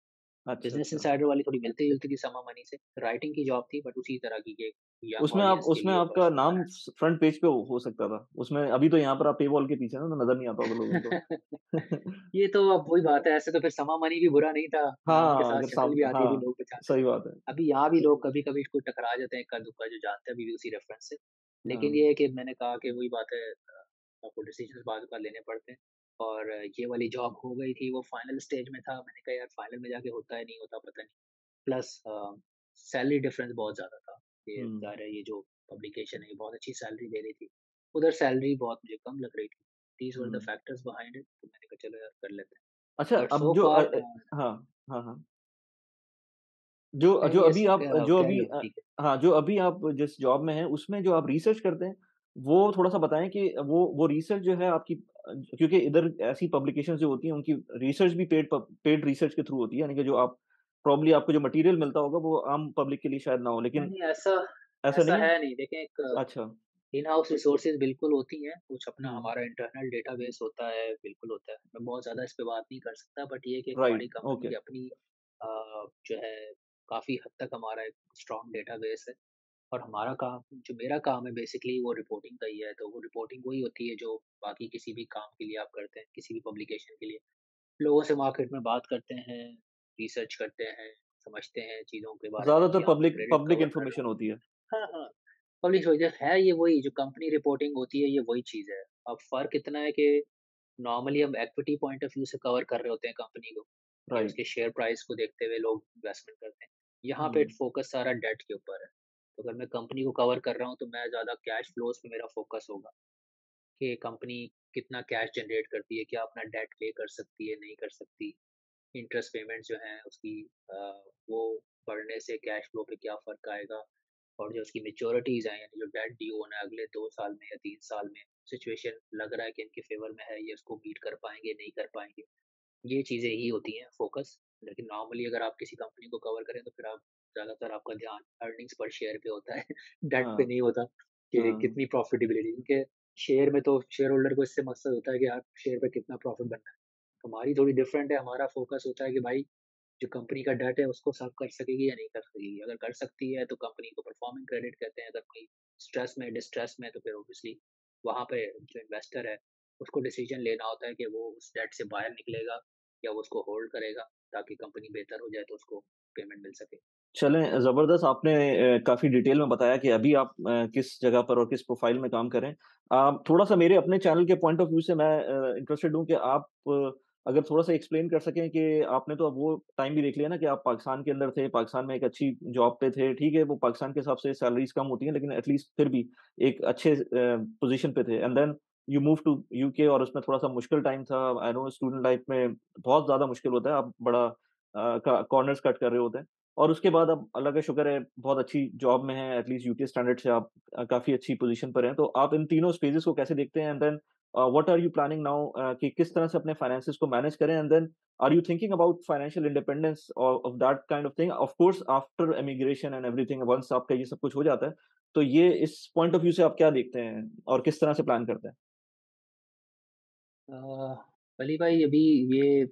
अच्छा, बिज़नेस अच्छा। इनसाइडर वाली थोड़ी मिलती-जुलती थी समा मनी से, राइटिंग की जॉब थी बट उसी तरह की कि यंग ऑडियंस के उसमें लिए आपका पर्सनल नाम फाइनेंस। फ्रंट पेज पे हो सकता था। उसमें अभी तो यहाँ पर आप पेवॉल के पीछे हैं ना, तो नज़र नहीं आता होगा लोगों को। ये तो अब वही बात है, ऐसे तो फिर समा मनी भी बुरा नहीं था, नाम के हाँ, साथ अगर शक्ल भी आती थी, हाँ, लोग पहचानते थे। सही बात है। अभी यहाँ भी लोग कभी-कभी इसको टकरा जाते हैं इक्का-दुक्का जो जानते हैं अभी भी उसी रेफ़रेंस से। लेकिन हाँ, ये है कि मैंने कहा कि वही बात है, आपको डिसीज़न्स बाद-बाद लेने पड़ते हैं, और ये वाली जॉब हो गई थी, वो फाइनल स्टेज में था। मैंने कहा यार फाइनल में जाके होता है नहीं होता पता नहीं। प्लस सैलरी डिफरेंस बहुत ज़्यादा था। ये हुँ, ज़ाहिर है ये जो पब्लिकेशन है ये बहुत अच्छी सैलरी दे रही थी। उधर सैलरी बहुत मुझे कम लग रही थी। These were the hmm. Factors behind it, तो मैंने कहा चलो यार कर लेते हैं। अच्छा, बट अब सो जो फार हाँ, हाँ, हाँ। एनीवेज़ कैरी ऑन, ठीक है। हाँ, जो अभी आप जिस जॉब में हैं, उसमें जो आप रिसर्च करते हैं, वो थोड़ा-सा बताएँ कि वो रिसर्च जो है आपकी क्योंकि इधर ऐसी पब्लिकेशंस जो होती हैं, उनकी रिसर्च भी पेड रिसर्च के थ्रू होती है, यानी कि जो आप प्रॉब्ली आपको जो मटीरियल मिलता होगा, वो आम पब्लिक के लिए शायद ना हो, नहीं, लेकिन नहीं ऐसा ऐसा ऐसा नहीं है? है नहीं। देखें, एक अच्छा। इन हाउस रिसोर्सेज़ बिल्कुल होती हैं, कुछ अपना हुँ, हमारा इंटरनल डेटाबेस होता है, बिल्कुल होता है। मैं बहुत ज़्यादा इस पे बात नहीं कर सकता, बट ये है कि एक हमारी राइट, कंपनी ओके, की अपनी जो है काफ़ी हद तक हमारा एक स्ट्रॉन्ग डेटाबेस है। और हमारा काम, जो मेरा काम है बेसिकली वो रिपोर्टिंग का ही है, तो वो रिपोर्टिंग वही होती है जो बाकी किसी भी काम के लिए आप करते हैं, किसी भी पब्लिकेशन के लिए। लोगों से मार्केट में बात करते हैं, रिसर्च करते हैं, समझते हैं चीज़ों के बारे में कि ज़्यादातर हाँ, मैं पब्लिक क्रेडिट पब्लिक कवर कर रहा इन्फॉर्मेशन हूँ। होती है। हाँ, हाँ, पब्लिश वजह है, ये वही जो कंपनी रिपोर्टिंग होती है, ये वही चीज़ है। अब फ़र्क इतना है कि नॉर्मली हम इक्विटी पॉइंट ऑफ व्यू से कवर कर रहे होते हैं कंपनी को, कि राइट, उसके शेयर प्राइस को देखते हुए लोग इन्वेस्टमेंट करते हैं। यहाँ पे हुँ, फ़ोकस सारा डेट के ऊपर है। तो अगर मैं कंपनी को कवर कर रहा हूँ, तो मैं ज़्यादा कैश फ्लोज़ पे मेरा फ़ोकस होगा, कि कंपनी कितना कैश जनरेट करती है, क्या अपना डेट पे कर सकती है, नहीं कर सकती। इंटरेस्ट पेमेंट्स जो हैं उसकी अ, वो बढ़ने से कैश फ्लो पे क्या फ़र्क आएगा, और जो उसकी मैच्योरिटीज़ हैं, यानी जो डेट ड्यू होना है अगले 2 साल में या 3 साल में, सिचुएशन लग रहा है कि इनके फ़ेवर में है, ये इसको मीट कर पाएँगे, नहीं कर पाएँगे। ये चीज़ें ही होती हैं फ़ोकस। लेकिन नॉर्मली अगर आप किसी कंपनी को कवर करें तो फिर आप ज़्यादातर आपका ध्यान अर्निंग्स पर शेयर पे होता है, डेट पे हाँ, नहीं होता कि हाँ, कितनी प्रॉफ़िटेबिलिटी, क्योंकि शेयर में तो शेयर होल्डर को इससे मकसद होता है कि यार शेयर पे कितना प्रॉफ़िट बनना है। हमारी थोड़ी डिफरेंट है, हमारा फ़ोकस होता है कि भाई जो कंपनी का डेट है उसको सर्व कर सकेगी या नहीं कर सकेगी। अगर कर सकती है तो कंपनी को परफॉर्मिंग क्रेडिट कहते हैं, अगर कोई स्ट्रेस में, डिस्ट्रेस में, तो फिर ऑब्वियसली वहाँ पे जो इन्वेस्टर है उसको डिसीजन लेना होता है कि वो उस डेट से बाहर निकलेगा या वो उसको होल्ड करेगा ताकि कंपनी बेहतर हो जाए तो उसको पेमेंट मिल सके। चलें, ज़बरदस्त आपने काफ़ी डिटेल में बताया कि अभी आप किस जगह पर और किस प्रोफ़ाइल में काम कर रहे हैं। थोड़ा-सा मेरे अपने चैनल के पॉइंट ऑफ व्यू से मैं इंटरेस्टेड हूँ कि आप अगर थोड़ा-सा एक्सप्लेन कर सकें कि आपने तो अब वो टाइम भी देख लिया ना कि आप पाकिस्तान के अंदर थे, पाकिस्तान में एक अच्छी जॉब पे थे। ठीक है, वो पाकिस्तान के हिसाब से सैलरीज़ कम होती हैं, लेकिन एट लीस्ट फिर भी एक अच्छे पोज़ीशन पे थे and then you move to UK और उसमें थोड़ा-सा मुश्किल टाइम था। आई नो स्टूडेंट लाइफ़ में बहुत ज़्यादा मुश्किल होता है, आप बड़ा कॉर्नर्स कट कर रहे होते हैं। और उसके बाद अब अल्लाह का शुक्र है बहुत अच्छी जॉब में हैं, एट लीस्ट यूके स्टैंडर्ड से आप काफ़ी अच्छी पोज़ीशन पर हैं। तो आप इन तीनों स्टेजेस को कैसे देखते हैं? And then what are you planning now कि किस तरह से अपने फाइनेंसेस को मैनेज करें? And then are you thinking about financial independence of that kind of thing? Of course after immigration and everything once आपका ये सब कुछ हो जाता है, तो ये इस पॉइंट ऑफ व्यू से आप क्या देखते हैं और किस तरह से प्लान करते हैं? अ, वली भाई अभी ये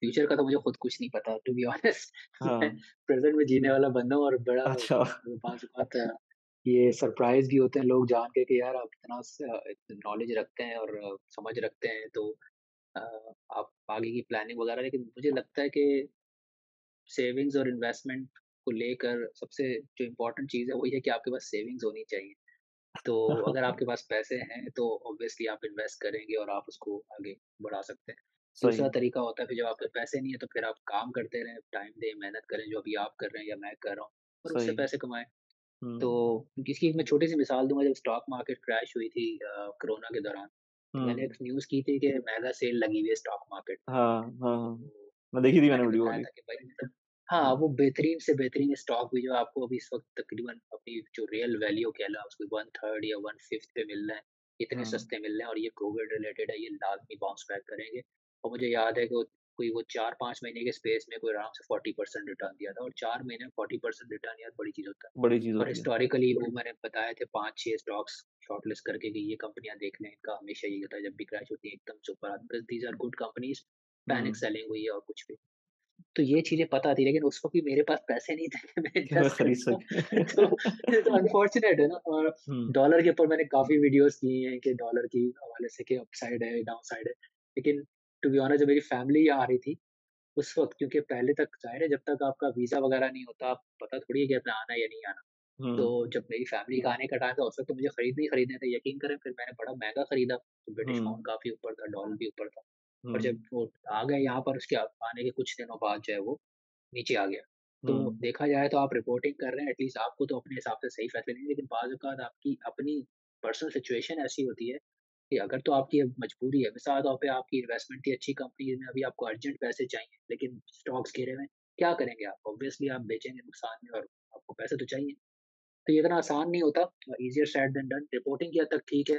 फ्यूचर का तो मुझे खुद कुछ नहीं पता टू बी ऑनेस्ट मैं हाँ, प्रेज़ेंट में जीने वाला बंदा हूँ और बड़ा अच्छा। बाज़ औक़ात ये सरप्राइज़ भी होते हैं लोग जान के कि यार आप इतना नॉलेज रखते हैं और समझ रखते हैं तो अ, आप आगे की प्लानिंग वग़ैरह लेकिन मुझे लगता है कि सेविंग्स और इन्वेस्टमेंट को लेकर सबसे जो इम्पोर्टेंट चीज़ है वो ये है कि आपके पास सेविंग्स होनी चाहिए। तो अगर आपके पास पैसे हैं तो ऑब्वियसली आप इन्वेस्ट करेंगे और आप उसको आगे बढ़ा सकते हैं। सही दूसरा है, तरीका होता है फिर जब आपके पैसे नहीं है तो फिर आप काम करते रहें, टाइम दें, मेहनत करें जो अभी आप कर रहे हैं या मैं कर रहा हूँ और उससे सही। पैसे कमाएँ। तो हुँ, इसकी एक मैं छोटी-सी मिसाल दूँगा जब स्टॉक मार्केट क्रैश हुई थी कोरोना के दौरान, तो मैंने एक हुँ। न्यूज़ की थी कि मेगा सेल लगी हुई है स्टॉक मार्केट में। हाँ, हाँ, हाँ। तो मैं देखी थी मैंने मैंने वीडियो बताया वाली। था कि भाई मतलब हाँ, हुँ, वो बेहतरीन से बेहतरीन स्टॉक भी जो आपको अभी इस वक़्त तकरीबन अपनी जो रियल वैल्यू कहला उसकी 1/3 या 1/5 पे मिल रहा है, इतने हाँ, सस्ते मिल रहे हैं और ये कोविड रिलेटेड है, ये लाज़मी बाउंस बैक करेंगे। और मुझे याद है कि वो 4-5 महीने के स्पेस में कोई आराम से 40% रिटर्न दिया था और 4 महीने में 40% रिटर्न यार बड़ी चीज़ होता है। बड़ी चीज़ और होती है। हिस्टोरिकली वो मैंने बताए थे 5-6 स्टॉक्स शॉर्टलिस्ट करके कि ये कंपनियाँ देख लें, इनका हमेशा यही होता है जब भी क्रैश होती है एकदम से ऊपर आती है because these are good companies, panic हुँ, सेलिंग हुई है और कुछ भी। तो ये चीज़ें पता थी लेकिन उस वक़्त भी मेरे पास पैसे नहीं थे कि मैं कि मैं इन्वेस्ट कर खरीद पाऊँ सक तो ये तो अनफॉर्च्यूनेट है ना और हुँ, डॉलर के ऊपर मैंने काफ़ी वीडियोज़ की हैं कि डॉलर की हवाले से कि अपसाइड है, डाउनसाइड है। लेकिन टू बी ऑनेस्ट जब मेरी फैमिली यहाँ आ रही थी, उस वक़्त क्योंकि पहले तक ज़ाहिर है जब तक आपका वीज़ा वग़ैरह नहीं होता, पता थोड़ी है कि आपने आना है या नहीं आना। तो हुँ, जब मेरी फैमिली का आने का टाइम था उस वक़्त तो मुझे खरीदने ही खरीदने थे, यकीन करें फिर मैंने बड़ा महँगा खरीदा, तो ब्रिटिश हुँ, पाउंड काफ़ी ऊपर था, डॉलर भी ऊपर था। और हुँ, जब वो आ गए यहाँ पर उसके आने के कुछ दिनों बाद जो है वो नीचे आ गया। तो हुँ, देखा जाए तो आप रिपोर्टिंग कर रहे हैं एटलीस्ट आपको तो अपने हिसाब से सही फैसले लेंगे लेकिन बाज़ औक़ात आपकी अपनी पर्सनल सिचुएशन ऐसी होती है कि अगर तो आपकी अब मजबूरी है, मिसाल के तौर पे आपकी इन्वेस्टमेंट थी अच्छी कंपनी में अभी आपको अर्जेंट पैसे चाहिए, लेकिन स्टॉक्स गिरे हुए हैं, क्या करेंगे आप? ऑब्वियसली आप बेचेंगे नुकसान में और आपको पैसे तो चाहिए। तो ये इतना आसान नहीं होता easier said than done reporting की हद तक ठीक है,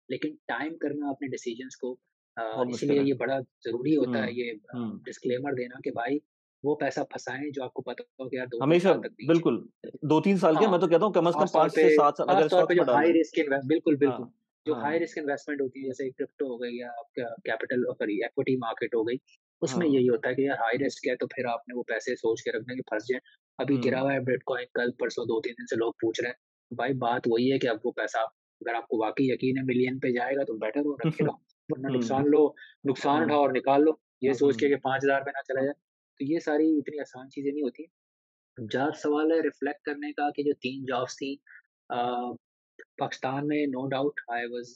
लेकिन टाइम करना अपने डिसीज़न्स को बहुत मुश्किल इसीलिए है। ये बड़ा ज़रूरी होता हुँ, है ये हुँ, डिस्क्लेमर देना कि भाई वो पैसा फँसाएँ जो आपको पता हो कि यार 2-3 हमेशा साल तक नहीं बिल्कुल, चाहिए। 2-3 साल क्या हाँ, मैं तो कहता हूँ कम से कम 5 से 7 साल ख़ास अगर तौर पे स्टॉक्स जो में डालना हाई है। रिस्क बिल्कुल, बिल्कुल। हाँ, जो हाई हाँ, रिस्क इन्वेस्टमेंट होती है जैसे क्रिप्टो हो गई या आपका कैपिटल सॉरी इक्विटी मार्केट हो गई, उसमें हाँ, यही होता है कि यार हाई रिस्क है तो फिर आपने वो पैसे सोच के रखना है कि फँस जाएँ। अभी गिरा हुँ, हुआ है बिटकॉइन कल परसों 2-3 दिन से लोग पूछ रहे हैं। भाई बात वही है कि अब वो पैसा अगर आपको वाक़ई यकीन है मिलियन पे जाएगा तो बेटर हो रखे लो, वरना हुँ, नुकसान हुँ, उठाओ और निकाल लो, ये सोच के हुँ, कि 5000 पे ना चला जाए। तो ये सारी इतनी आसान चीज़ें नहीं होती। जहाँ सवाल है रिफ्लेक्ट करने का कि जो 3 जॉब्स थी अ, पाकिस्तान में no doubt I was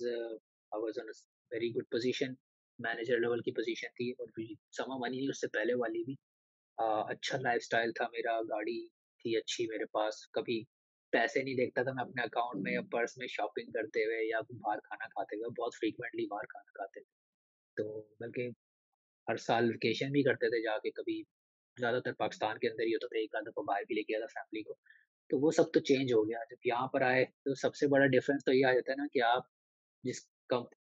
on a very good position, manager level की पोज़ीशन थी और भी समा मनी नहीं उससे पहले वाली भी। अच्छा लाइफ़स्टाइल था मेरा, गाड़ी थी अच्छी मेरे पास, कभी पैसे नहीं देखता था मैं अपने अकाउंट में या पर्स में शॉपिंग करते हुए या बाहर खाना खाते हुए, बहुत फ्रीक्वेंटली बाहर खाना खाते थे। तो बल्कि हर साल वेकेशन भी करते थे जाके कभी, ज़्यादातर पाकिस्तान के अंदर ही होता था, एक आध दफ़ा बाहर भी लेके गया था फैमिली को। तो वो सब तो चेंज हो गया, जब यहाँ पर आए तो सबसे बड़ा डिफरेंस तो ये आ जाता है ना कि आप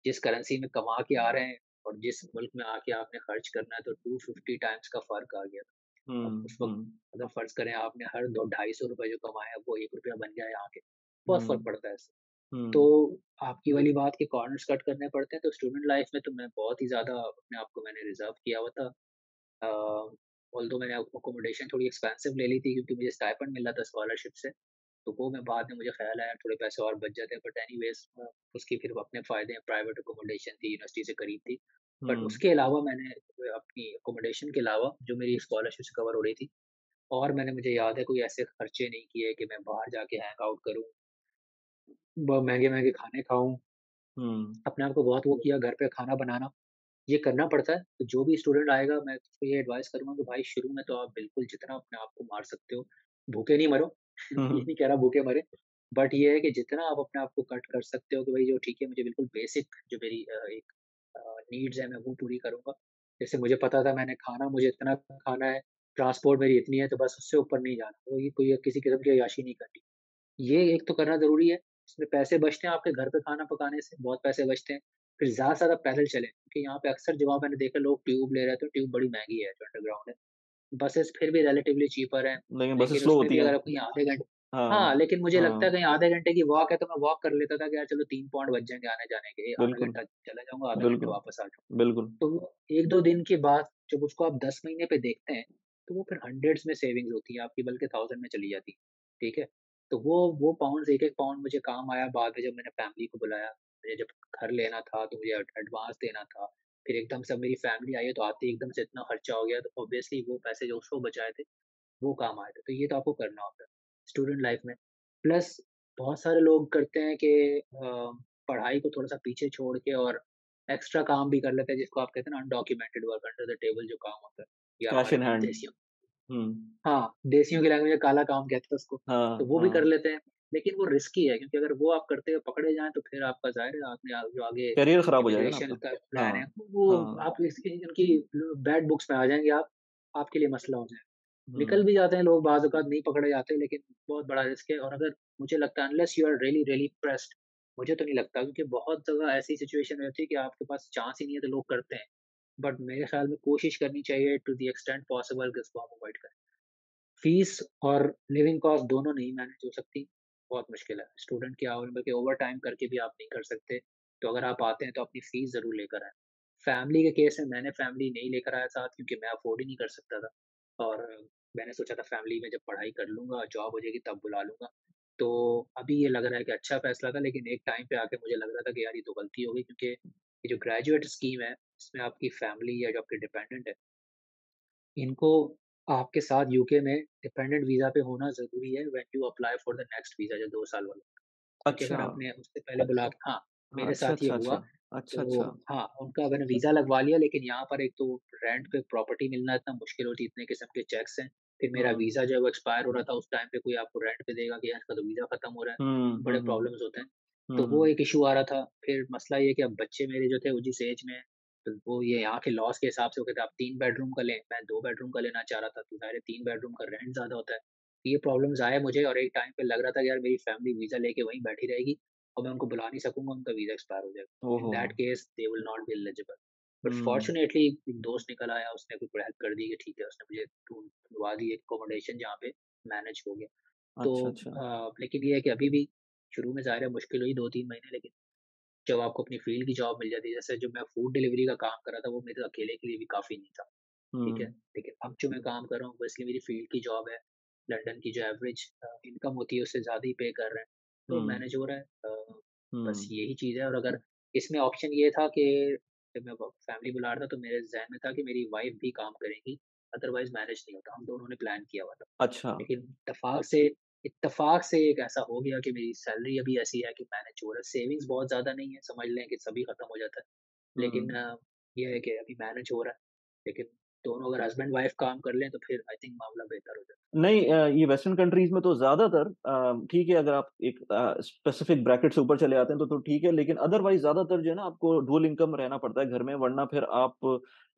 जिस करेंसी में कमा के आ रहे हैं और जिस मुल्क में आके आपने खर्च करना है तो 250 टाइम्स का फ़र्क आ गया। अब हुँ, उस वक़्त हुँ, अगर फ़र्ज़ करें आपने हर दो ₹250 जो कमाए हैं वो ₹1 बन गया यहाँ के, बहुत फ़र्क हुँ, पड़ता है इससे। तो हुँ, आपकी वाली बात कि कॉर्नर्स कट करने पड़ते हैं तो स्टूडेंट लाइफ़ में तो मैं बहुत ही ज़्यादा अपने आप को मैंने रिज़र्व किया हुआ था। अ, ऑल्दो मैंने अकोमोडेशन थोड़ी एक्सपेंसिव ले ली थी क्योंकि मुझे स्टाइपेंड मिल रहा था स्कॉलरशिप से। तो वो मैं बाद में मुझे ख़्याल आया थोड़े पैसे और बच जाते बट एनीवेज़ उसके फिर अपने फ़ायदे हैं, प्राइवेट अकोमोडेशन थी, यूनिवर्सिटी से करीब थी। बट हुँ, उसके अलावा मैंने अपनी अकोमोडेशन के अलावा जो मेरी स्कॉलरशिप से कवर हो रही थी, और मैंने मुझे याद है कोई ऐसे खर्चे नहीं किए कि मैं बाहर जाके हैंग आउट करूँ, ब महँगे-महँगे खाने खाऊँ, हुँ। अपने आप को बहुत वो किया, घर पे खाना बनाना, ये करना पड़ता है। तो जो भी स्टूडेंट आएगा मैं उसको ये एडवाइस करूँगा कि भाई शुरू में तो आप बिल्कुल जितना अपने आप को मार सकते हो, भूखे नहीं मरो, हुँ, ये हुँ। नहीं कह रहा भूखे मरें, बट ये है कि जितना आप अपने आप को कट कर सकते हो कि भाई जो ठीक है मुझे बिल्कुल बेसिक जो मेरी एक नीड्स है मैं वो पूरी करूँगा। जैसे मुझे पता था मैंने खाना मुझे इतना खाना है, ट्रांसपोर्ट मेरी इतनी है तो बस उससे ऊपर नहीं जाना, कोई किसी किस्म की अय्याशी नहीं करनी। ये एक तो करना ज़रूरी है, इसमें पैसे बचते हैं आपके घर पे खाना पकाने से, बहुत पैसे बचते हैं। फिर ज़्यादा से ज़्यादा पैदल चलें, क्योंकि यहाँ पे अक्सर जहाँ मैंने देखा लोग ट्यूब ले रहे हैं, तो ट्यूब बड़ी महँगी है जो अंडरग्राउंड है। बसेस फिर भी रिलेटिवली चीपर हैं, लेकिन बसें लेकिन स्लो उसमें होती भी हैं। अगर आप कहीं आधे घंटे हाँ, हाँ, लेकिन मुझे लगता है हाँ, कहीं आधे घंटे की वॉक है तो मैं वॉक कर लेता था कि यार चलो 3 पौंड बच जाएँगे आने-जाने के, आधा बिल्कुल, घंटा चला जाऊँगा, आधा घंटे बिल्कुल, वापस आ जाऊँगा। बिल्कुल। तो 1-2 दिन के बाद जब उसको आप 10 महीने पे देखते हैं, तो वो फिर हंड्रेड्स में सेविंग्स होती है आपकी बल्कि थाउज़ेंड में चली जाती है, ठीक है? तो वो पाउंड्स एक-एक पाउंड मुझे काम आया बाद में जब मैंने फैमिली को बुलाया, मुझे जब घर लेना था तो मुझे एडवांस देना था, फिर एकदम से अब मेरी फैमिली आई है तो आते ही एकदम से इतना खर्चा हो गया तो ऑब्वियसली वो पैसे जो उसको बचाए थे, वो काम आए थे। तो ये तो आपको करना होता है, स्टूडेंट लाइफ में। प्लस बहुत सारे लोग करते हैं कि पढ़ाई को थोड़ा-सा पीछे छोड़ के और एक्स्ट्रा काम भी कर लेते हैं जिसको आप कहते हैं ना undocumented work under the table जो काम होता है, या कैश हमारे इन हैंड। देसियों हुँ। हाँ, देसियों की लैंग्वेज में काला काम कहते हैं उसको, तो हाँ, वो भी कर हाँ। लेते हैं। लेकिन वो रिस्की है क्योंकि अगर वो आप करते हुए पकड़े जाएँ तो फिर आपका ज़ाहिर है आपने जो आगे करियर खराब हो जाएगा ना इमिग्रेशन आपका। का प्लान है, हाँ, वो हाँ। आप उनकी बैड बुक्स में आ जाएँगे आप, आपके लिए मसला हो जाएगा। निकल हुँ, भी जाते हैं लोग बाज़ औक़ात नहीं पकड़े जाते लेकिन बहुत बड़ा रिस्क है और अगर मुझे लगता है unless you are really, really pressed मुझे तो नहीं लगता क्योंकि बहुत जगह ऐसी सिचुएशन रहती है कि आपके पास चांस ही नहीं है तो लोग करते हैं। बट मेरे ख़्याल में कोशिश करनी चाहिए टू द एक्सटेंट पॉसिबल कि उसको आप अवॉइड करें। फीस और लिविंग कॉस्ट दोनों नहीं मैनेज हो सकती, बहुत मुश्किल है। स्टूडेंट की आवर बल्कि ओवरटाइम करके भी आप नहीं कर सकते, तो अगर आप आते हैं तो अपनी फीस ज़रूर लेकर आएँ। फैमिली के केस में मैंने फैमिली नहीं लेकर आया साथ क्योंकि मैं अफ़ोर्ड ही नहीं कर सकता था और मैंने सोचा था फैमिली में जब पढ़ाई कर लूँगा, जॉब हो जाएगी तब बुला लूँगा। तो अभी ये लग रहा है कि अच्छा फ़ैसला था लेकिन एक टाइम पे आके मुझे लग रहा था कि यार ये तो गलती हो गई क्योंकि ये जो ग्रेजुएट स्कीम है, इसमें आपकी फैमिली या जो आपके डिपेंडेंट है इनको आपके साथ यूके में डिपेंडेंट वीज़ा पे होना ज़रूरी है when you apply for the next visa जो 2 साल वाला। क्योंकि अच्छा। अगर आपने उससे पहले बुला के हाँ, हाँ, मेरे अच्छा, साथ ये अच्छा, हुआ, अच्छा। अच्छा, तो अच्छा। हाँ, उनका मैंने वीज़ा लगवा लिया लेकिन यहाँ पर एक तो रेंट पे प्रॉपर्टी मिलना इतना मुश्किल होती है, इतने किस्म के चेक्स हैं। फिर मेरा हुँ। वीज़ा जो है वो एक्सपायर हो रहा था, उस टाइम पे कोई आपको रेंट पे देगा कि यार इसका तो वीज़ा खत्म हो रहा है, हुँ, हुँ, बड़े हुँ। प्रॉब्लम्स होते हैं। तो हुँ, वो हुँ। एक इश्यू आ रहा था, फिर मसला ये है कि अब बच्चे मेरे जो थे वो जिस एज में तो वो ये यहाँ के लॉज़ के हिसाब से वो कहते हैं आप 3 बेडरूम का लें, मैं 2 बेडरूम का लेना चाह रहा था, तो ज़ाहिर है 3 बेडरूम का रेंट ज़्यादा होता है। ये प्रॉब्लम्स आए मुझे और एक टाइम पे लग रहा था कि यार मेरी फैमिली वीज़ा लेके वहीं बैठी रहेगी और मैं उनको बुला नहीं सकूँगा, उनका वीज़ा एक्सपायर हो जाएगा। इन ओहो! That case they will not be eligible. But hmm. Fortunately एक दोस्त निकल आया, उसने कोई हेल्प कर दी कि ठीक है, उसने मुझे ढूँढवा दी एक अकोमोडेशन जहाँ पे मैनेज हो गया। तो अच्छा, अच्छा। लेकिन ये है कि अभी भी शुरू में ज़ाहिर है मुश्किल हुई 2-3 महीने लेकिन जब आपको अपनी फ़ील्ड की जॉब मिल जाती है, जैसे जब मैं फूड डिलीवरी का काम कर रहा था, वो मेरे अकेले के लिए भी काफ़ी नहीं था, ठीक है? हुँ, लेकिन अब जो मैं काम कर रहा हूँ, बेसिकली मेरी फ़ील्ड की जॉब है, लंदन की जो एवरेज इनकम होती है, उससे ज़्यादा ही पे कर रहे हैं, तो हुँ, मैनेज हो रहा है। बस हुँ। यही चीज़ है और अगर इसमें ऑप्शन ये था कि जब मैं फैमिली बुला रहा था, तो मेरे ज़हन में था कि मेरी वाइफ़ भी काम करेगी, अदरवाइज़ मैनेज नहीं होता। हम दोनों ने प्लान किया हुआ था। अच्छा। लेकिन इत्तेफ़ाक से एक ऐसा हो गया कि मेरी सैलरी अभी ऐसी है कि मैनेज हो रहा है। सेविंग्स बहुत ज़्यादा नहीं है, समझ लें कि सभी खत्म हो जाता है। लेकिन हुँ। ये है कि अभी मैनेज हो रहा है। लेकिन दोनों अगर हस्बैंड-वाइफ काम कर लें तो फिर आई थिंक मामला बेहतर हो जाता है। नहीं ये वेस्टर्न कंट्रीज़ में तो ज़्यादातर ठीक है अगर आप एक स्पेसिफिक ब्रैकेट से ऊपर चले आते हैं तो ठीक है, लेकिन अदरवाइज़ ज़्यादातर जो है ना आपको डुअल इनकम रहना पड़ता है घर में वरना फिर आप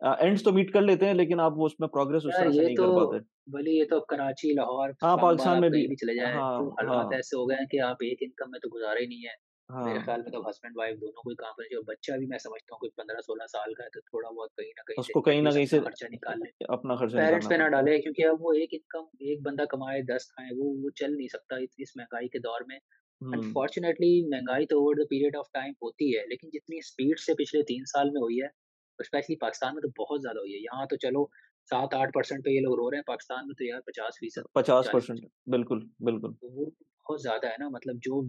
एंड्स तो मीट कर लेते हैं लेकिन आप वो उसमें प्रोग्रेस उस यार तरह से ये नहीं तो कर पाते। बोलिए ये तो कराची, लाहौर, हाँ, इस्लामाबाद पाकिस्तान आप में भी कहीं भी चले जाएँ, तो हाँ, हालात हाँ, ऐसे हो गए हैं कि आप एक इनकम में तो गुज़ारा ही नहीं है। मेरे हाँ। ख़्याल में तो हस्बैंड-वाइफ दोनों को ही काम करना चाहिए और बच्चा भी मैं समझता हूँ कोई 15-16 साल का है तो थोड़ा बहुत कहीं न कहीं से उसको कहीं न एटलीस्ट कहीं से अपना खर्चा निकाल ले। अपना खर्चा पेरेंट्स निकालना पे ना पड़ता है। डालें क्योंकि अब वो एक इनकम एक बंदा कमाए 10 खाएँ वो चल नहीं सकता इस महँगाई के दौर में। हुँ, अनफॉर्च्युनेटली महँगाई तो over the period of time होती है, लेकिन जितनी स्पीड से पिछले 3 साल में हुई है, स्पेशली पाकिस्तान में तो बहुत ज़्यादा हुई है। यहाँ तो चलो 7-8% पे ये लोग रो रहे हैं, पाकिस्तान में तो यार 50% 50% 40% बिल्कुल, बिल्कुल। तो वो बहुत ज़्यादा है ना मतलब जो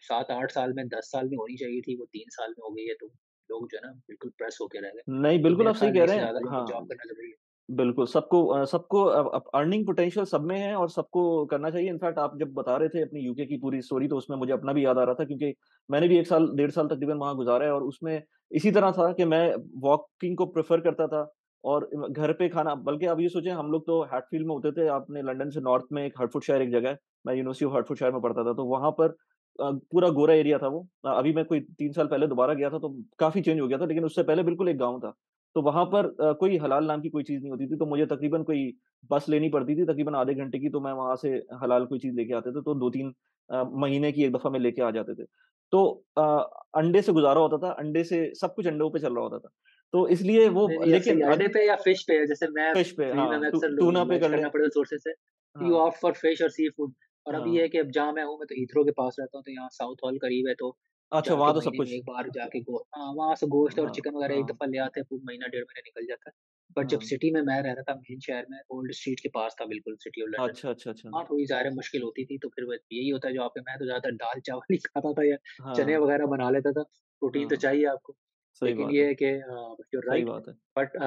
7-8 साल में 10 साल में होनी चाहिए थी, वो 3 साल में हो गई है, तो लोग जो है ना बिल्कुल प्रेस होके रह गए। नहीं, तो बिल्कुल मेरे आप सही ख्याल में कह इससे रहे हैं। ज़्यादा जो है जॉब हाँ। करना ज़रूरी है। बिल्कुल, सबको अर्निंग पोटेंशियल सब में है और सबको करना चाहिए। इनफैक्ट आप जब बता रहे थे अपनी यूके की पूरी स्टोरी तो उसमें मुझे अपना भी याद आ रहा था क्योंकि मैंने भी 1 साल, डेढ़ साल तकरीबन वहाँ गुज़ारा है और उसमें इसी तरह था कि मैं वॉकिंग को प्रेफ़र करता था और घर पे खाना बल्कि आप ये सोचें हम लोग तो हैटफील्ड में होते थे, आपने लंदन से नॉर्थ में एक हर्टफोर्डशायर एक जगह है, मैं यूनिवर्सिटी ऑफ हर्टफोर्डशायर में पढ़ता था, तो वहाँ पर पूरा गोरा एरिया था वो। अभी मैं कोई 3 साल पहले दोबारा गया था तो काफ़ी चेंज हो गया था, लेकिन उससे पहले बिल्कुल एक गाँव था। तो वहाँ पर कोई हलाल नाम की कोई चीज़ नहीं होती थी, तो मुझे तकरीबन कोई बस लेनी पड़ती थी, तकरीबन आधे घंटे की, तो मैं वहाँ से हलाल कोई चीज़ लेके आते थे, तो 2-3 महीने की 1 दफ़ा में लेके आ जाते थे। तो अ, अंडे से गुज़ारा होता था, अंडे से सब कुछ अंडों पे चल रहा होता था। तो इसलिए वो नहीं, नहीं, लेकिन सही है। अंडे पे या फिश पे, जैसे मैं फिश पे फील्ड में हाँ, मैं अक्सर लो टूना पे मैच कर लें। करना पड़ता है सोर्सेज़ से, यू हाँ, ऑप्ट फॉर फिश और सी फूड। और अब ये हाँ। है कि अब जहाँ मैं हूँ, मैं तो हीथ्रो के पास रहता हूँ, तो यहाँ साउथ हॉल करीब है, तो अच्छा, जाके वहाँ तो सब महीने में कुछ 1 बार जाके हाँ, वहाँ से गोश्त और हाँ, चिकन वगैरह 1 हाँ, दफ़ा ले आते हैं, पूरा महीना, डेढ़ महीना निकल जाता है। बट जब हाँ। सिटी में मैं रह रहा था, मेन शहर में, ओल्ड स्ट्रीट के पास था बिल्कुल, सिटी ऑफ लंदन में, अच्छा, अच्छा, अच्छा। वहाँ थोड़ी ज़ाहिर है मुश्किल होती थी, तो फिर वो यही होता है जो आपके मैं तो ज़्यादातर दाल-चावल ही खाता था या चने हाँ, वगैरह बना लेता था, प्रोटीन तो हाँ, चाहिए आपको। सही लेकिन बात ये है, है कि यू आर सही राइट, बात है। But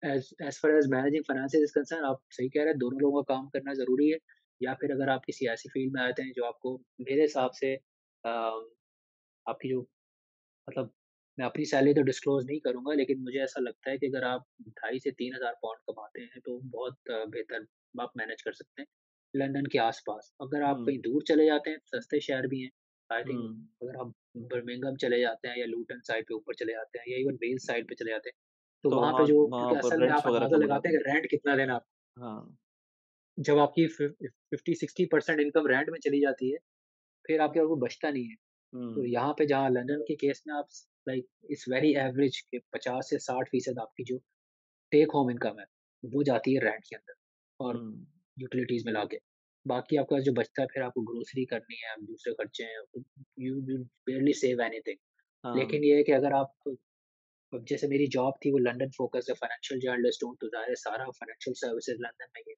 as far as managing finances is concerned, आप सही कह रहे हैं, दोनों लोगों का काम करना ज़रूरी है। या फिर अगर आप किसी ऐसी फ़ील्ड में आते हैं जो आपको मेरे हिसाब से आपकी जो मतलब मैं अपनी सैलरी तो डिस्क्लोज़ नहीं करूँगा, लेकिन मुझे ऐसा लगता है कि अगर आप 2,500 से 3,000 पाउंड कमाते हैं, तो बहुत बेहतर आप मैनेज कर सकते हैं, लंदन के आस-पास। अगर आप हुँ, कहीं दूर चले जाते हैं, सस्ते शहर भी हैं, आई थिंक हुँ। अगर आप बर्मिंघम चले जाते हैं या लूटन साइड पे ऊपर चले जाते हैं या इवन वेल्स साइड पे चले जाते हैं, तो तो वहाँ पे वहाँ जो वहाँ क्योंकि पर असल में रेंट्स आप वगैरह अंदाज़ा कम हो लगाते जाते हैं हैं। कि रेंट कितना देना है आपको। हाँ, जब आपकी 50-60% इनकम रेंट में चली जाती है, फिर आपके पास वो बचता नहीं है। तो हुँ, यहाँ पे जहाँ लंदन के केस में आप लाइक इट्स वेरी एवरेज कि 50 से 60% आपकी जो टेक होम इनकम है, वो जाती है रेंट के अंदर और हुँ, यूटिलिटीज़ मिला के। बाकी आपका जो बचता है फिर आपको ग्रोसरी करनी है, दूसरे खर्चे हैं, यू विल बारली सेव एनीथिंग। हाँ, लेकिन ये है कि अगर आप अब जैसे मेरी जॉब थी वो लंदन फ़ोकस्ड है, फाइनेंशियल जर्नलिस्ट हूँ, तो ज़ाहिर है सारा फाइनेंशियल सर्विसेज़ लंदन में ही है।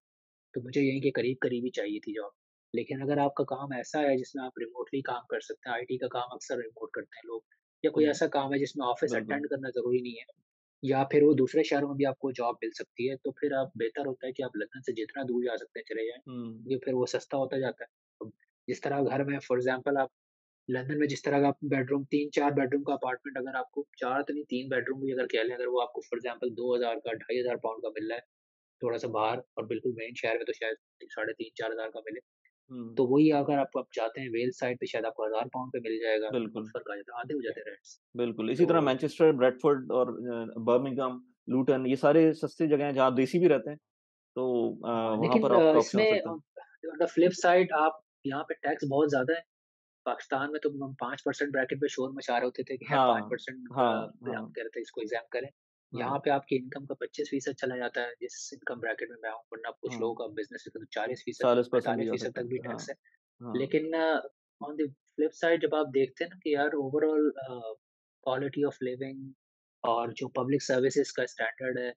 तो मुझे यहीं के करीब-करीब ही चाहिए थी जॉब। लेकिन अगर आपका काम ऐसा है जिसमें आप रिमोटली काम कर सकते हैं, आईटी का काम अक्सर रिमोट करते हैं लोग, या कोई हुँ, ऐसा काम है जिसमें ऑफ़िस बिल्कुल। अटेंड करना ज़रूरी नहीं है, या फिर वो दूसरे शहरों में भी आपको जॉब मिल सकती है, तो फिर आप बेहतर होता है कि आप लंदन से जितना दूर जा सकते हैं चले जाएँ, हुँ, क्योंकि फिर वो सस्ता होता जाता है। अब जिस तरह घर में फॉर एग्ज़ाम्पल आप लंदन में जिस तरह का बेडरूम 3-4 बेडरूम का अपार्टमेंट अगर आपको 4 तो नहीं 3 बेडरूम भी अगर कह लें, अगर वो आपको फॉर एग्ज़ाम्पल 2,000 का, 2,500 पाउंड का मिल रहा है, थोड़ा-सा बाहर और बिल्कुल मेन शहर में तो शायद साढ़े 3-4,000 का मिले। हुँ, तो वही अगर आप चाहते हैं वेल्स साइड पे शायद आपको 1000 पाउंड पे मिल जाएगा, तो बहुत बिल्कुल, फ़र्क आ जाता है, आधे हो जाते हैं रेंट्स। बिल्कुल। इसी तो तरह मैनचेस्टर, ब्रेडफोर्ड और बर्मिंघम, लूटन ये सारे सस्ती जगह हैं जहाँ देसी भी रहते हैं, तो हाँ, वहाँ लेकिन पर आपका ऑप्शन हो इसमें सकता है। ऑन द फ्लिप साइड आप यहाँ पे टैक्स बहुत ज़्यादा है। पाकिस्तान में तो हम 5% ब्रैकेट पे शोर मचा रहे होते थे कि यार हाँ, 5% हाँ, हम हाँ, कह रहे थे इसको एग्ज़ाम्प करें। यहाँ हाँ, पे आपकी इनकम का 25% चला जाता है जिस इनकम ब्रैकेट में मैं हूँ, वरना कुछ लोगों हाँ, का बिज़नेस है तो 40% 40% भी जा 45% सकता तक भी है। टैक्स हाँ, है। हाँ, लेकिन ऑन द फ्लिप साइड जब आप देखते हैं ना कि यार ओवरऑल क्वालिटी ऑफ लिविंग और जो पब्लिक सर्विसेज़ का स्टैंडर्ड है,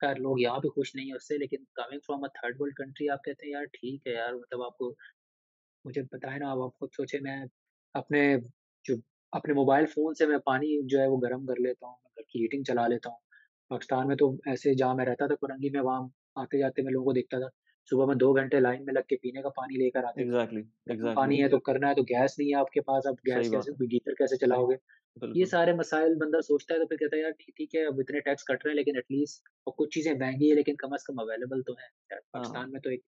खैर लोग यहाँ भी खुश नहीं है उससे, लेकिन coming from a third world country आप कहते हैं यार ठीक है यार, मतलब आपको मुझे पता है ना, अब आप खुद सोचिए, मैं अपने जो अपने मोबाइल फ़ोन से मैं पानी जो है वो गरम कर लेता हूँ, मैं घर की हीटिंग चला लेता हूँ। पाकिस्तान में तो ऐसे जहाँ मैं रहता था फ़िरंगी में, वहाँ आते-जाते मैं लोगों को देखता था। सुबह में 2 घंटे लाइन में लग के पीने का पानी लेकर आते थे। एग्ज़ैक्टली, गर्म एग्ज़ैक्टली, पानी है तो करना है, तो गैस नहीं है आपके पास, अब सही गैस बात कैसे, है। गीज़र कैसे चलाओगे? ये बिल्कुल। सारे मसाइल बंदा सोचता है तो फिर कहता है यार नहीं ठीक है, अब इतने टैक्स कट रहे हैं लेकिन एटलीस्ट और कुछ चीज़ें महँगी है लेकिन कम से कम अवेलेबल तो हैं। यार हाँ, पाकिस्तान में तो एक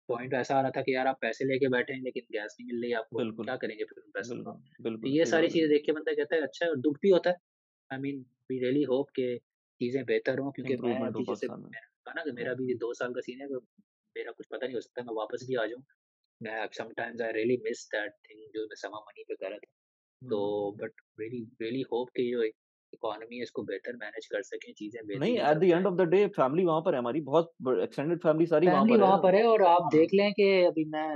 पॉइंट ऐसा आ रहा था कि यार आप पैसे लेके बैठे हैं लेकिन गैस नहीं मिल रही है आपको, बिल्कुल, क्या करेंगे फिर उन पैसों का? बिल्कुल, तो बिल्कुल, ये सही सारी बात है। चीज़ें देख के बंदा कहता है अच्छा है, और दुःख भी होता है। I mean we really hope कि चीज़ें बेहतर हों, क्योंकि मैं इम्प्रूवमेंट हो अभी जैसे पाकिस्तान में। मैंने कहा ना कि हाँ, मेरा अभी 2 साल का सीन है, तो मेरा कुछ पता नहीं, हो सकता है मैं वापस भी आ जाऊँ। मैं sometimes I really miss that thing जो मैं समा मनी पे कर रहा था। तो हुँ। बट रियली रियली होप कि जो इकोनॉमी है इसको बेहतर मैनेज कर सकें, चीज़ें नहीं, बेहतरीन एट द तरफ एंड जाएँ। ऑफ द डे फैमिली वहाँ पर है हमारी, बहुत ब एक्सटेंडेड फैमिली सारी वहाँ फैमिली पर है। वहाँ पर है और आप हाँ। देख लें कि अभी मैं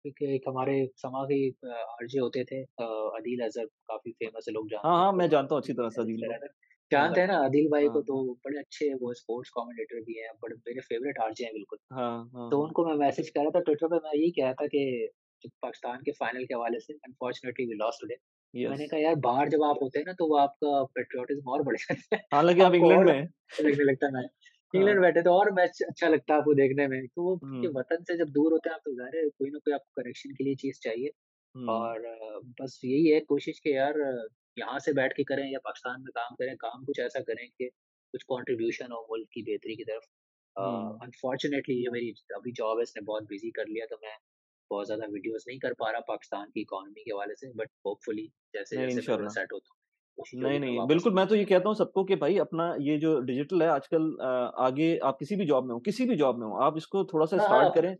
एक एक हमारे समा के आरजे होते थे, अदील अज़हर, काफ़ी फ़ेमस है, लोग हाँ, जानते हैं हाँ, उनको, मैं जानता हूँ अच्छी तरह से न्यूज़ अदील पे को। रहते हैं। हाँ, जानते हैं ना अदील भाई को, हाँ, तो हाँ। बड़े अच्छे वो स्पोर्ट्स कमेंटेटर भी हैं, बड़े मेरे फ़ेवरेट आरजे हैं बिल्कुल। हाँ, हाँ, तो हाँ। उनको मैं मैसेज कर रहा था ट्विटर पे, मैं यही कह रहा था कि जो पाकिस्तान के फाइनल के हवाले से unfortunately we lost today. Yes. मैंने कहा यार बाहर जब आप होते हैं ना तो वो आपका पैट्रियोटिज़्म और बढ़ जाता है। हालाँकि आप आपको इंग्लैंड और में हैं। लगने लगता है मैच। इंग्लैंड हाँ। में बैठे तो और मैच अच्छा लगता है आपको देखने में। तो वो क्योंकि हुँ, वतन से जब दूर होते हैं आप तो ज़ाहिर है कोई ना कोई आपको करेक्शन के लिए चीज़ चाहिए। हुँ, और बस यही है कोशिश कि यार यहाँ से बैठ के करें या पाकिस्तान में काम करें, काम कुछ ऐसा करें कि कुछ कंट्रीब्यूशन हो मुल्क की बेहतरी की तरफ। हुँ। अनफॉर्चुनेटली ये मेरी अभी जॉब है इसने बहुत बिज़ी कर लिया तो मैं बहुत ज़्यादा वीडियोज़ नहीं कर पा रहा पाकिस्तान की इकॉनमी के हवाले से बट होपफुली नहीं, जैसे-जैसे मैं थोड़ा इंशाल्लाह। सेट होता हूँ, कोशिश होगी नहीं, मैं नहीं, वापस बिल्कुल मैं तो ये लौटूँ। कहता हूँ सबको कि भाई अपना ये जो डिजिटल है आजकल आगे आप किसी भी जॉब में हो, आप इसको थोड़ा-सा हाँ, स्टार्ट हाँ। करें,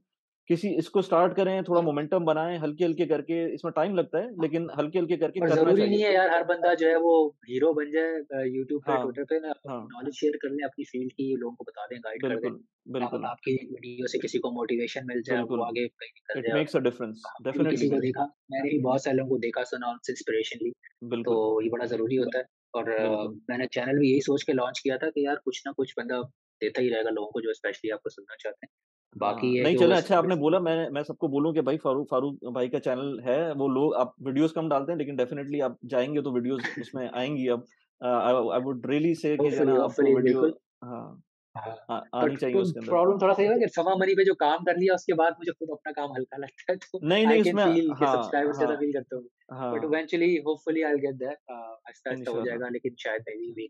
इसको स्टार्ट करें, थोड़ा मोमेंटम बनाएँ, हल्के-हल्के करके इसमें टाइम लगता है, लेकिन हल्के-हल्के करके और करना ज़रूरी चाहिए। नहीं है यार हर बंदा जो है वो हीरो बन जाए यूट्यूब पे, हाँ, ट्विटर पे ना अपनी हाँ, नॉलेज शेयर कर लें, अपनी फ़ील्ड की लोगों को बता दें, गाइड कर दें। बिल्कुल, क्या पता बिल्कुल, आपकी वीडियो से किसी को मोटिवेशन मिल जाए, वो बिल्कुल। आगे कहीं निकल इट जाए और मेक्स अ डिफरेंस, हमने भी डेफिनिटली किसी को भाई, देखा, मैंने भी बहुत सारे लोगों को देखा, सुना, उनसे इंस्पिरेशन ली, तो बिल्कुल, ये बड़ा ज़रूरी होता है और बिल्कुल। मैंने चैनल भी यही सोच के लॉन्च किया था कि यार कुछ ना कुछ बंदा देता ही रहेगा लोगों को जो स्पेशली आपको सुनना चाहते हैं। बाकी हाँ, ये है नहीं कि वो चलें बस अच्छा आपने बोला मैं सबको बोलूँ कि भाई फारूक फारूक भाई का चैनल है, वो लोग आप वीडियोज़ कम डालते हैं लेकिन डेफिनिटली आप जाएँगे तो वीडियोज़ उसमें आएँगी अब। आई वुड रियली से कि जो है ना आपको होपफुली वीडियो बिल्कुल। हाँ, हाँ, आनी बट चाहिए प उसके अंदर। प्रॉब्लम थोड़ा-सा ये है कि समा मनी पे जो काम कर लिया उसके बाद मुझे खुद अपना काम हल्का लगता है तो नहीं, आई नहीं कैन उसमें फ़ील कि हाँ, सब्सक्राइबर्स ज़्यादा हाँ, फ़ील करता हूँ। बट हाँ, eventually hopefully I will get there आहिस्ता-आहिस्ता हो इंशाल्लाह। जाएगा लेकिन शायद मे बी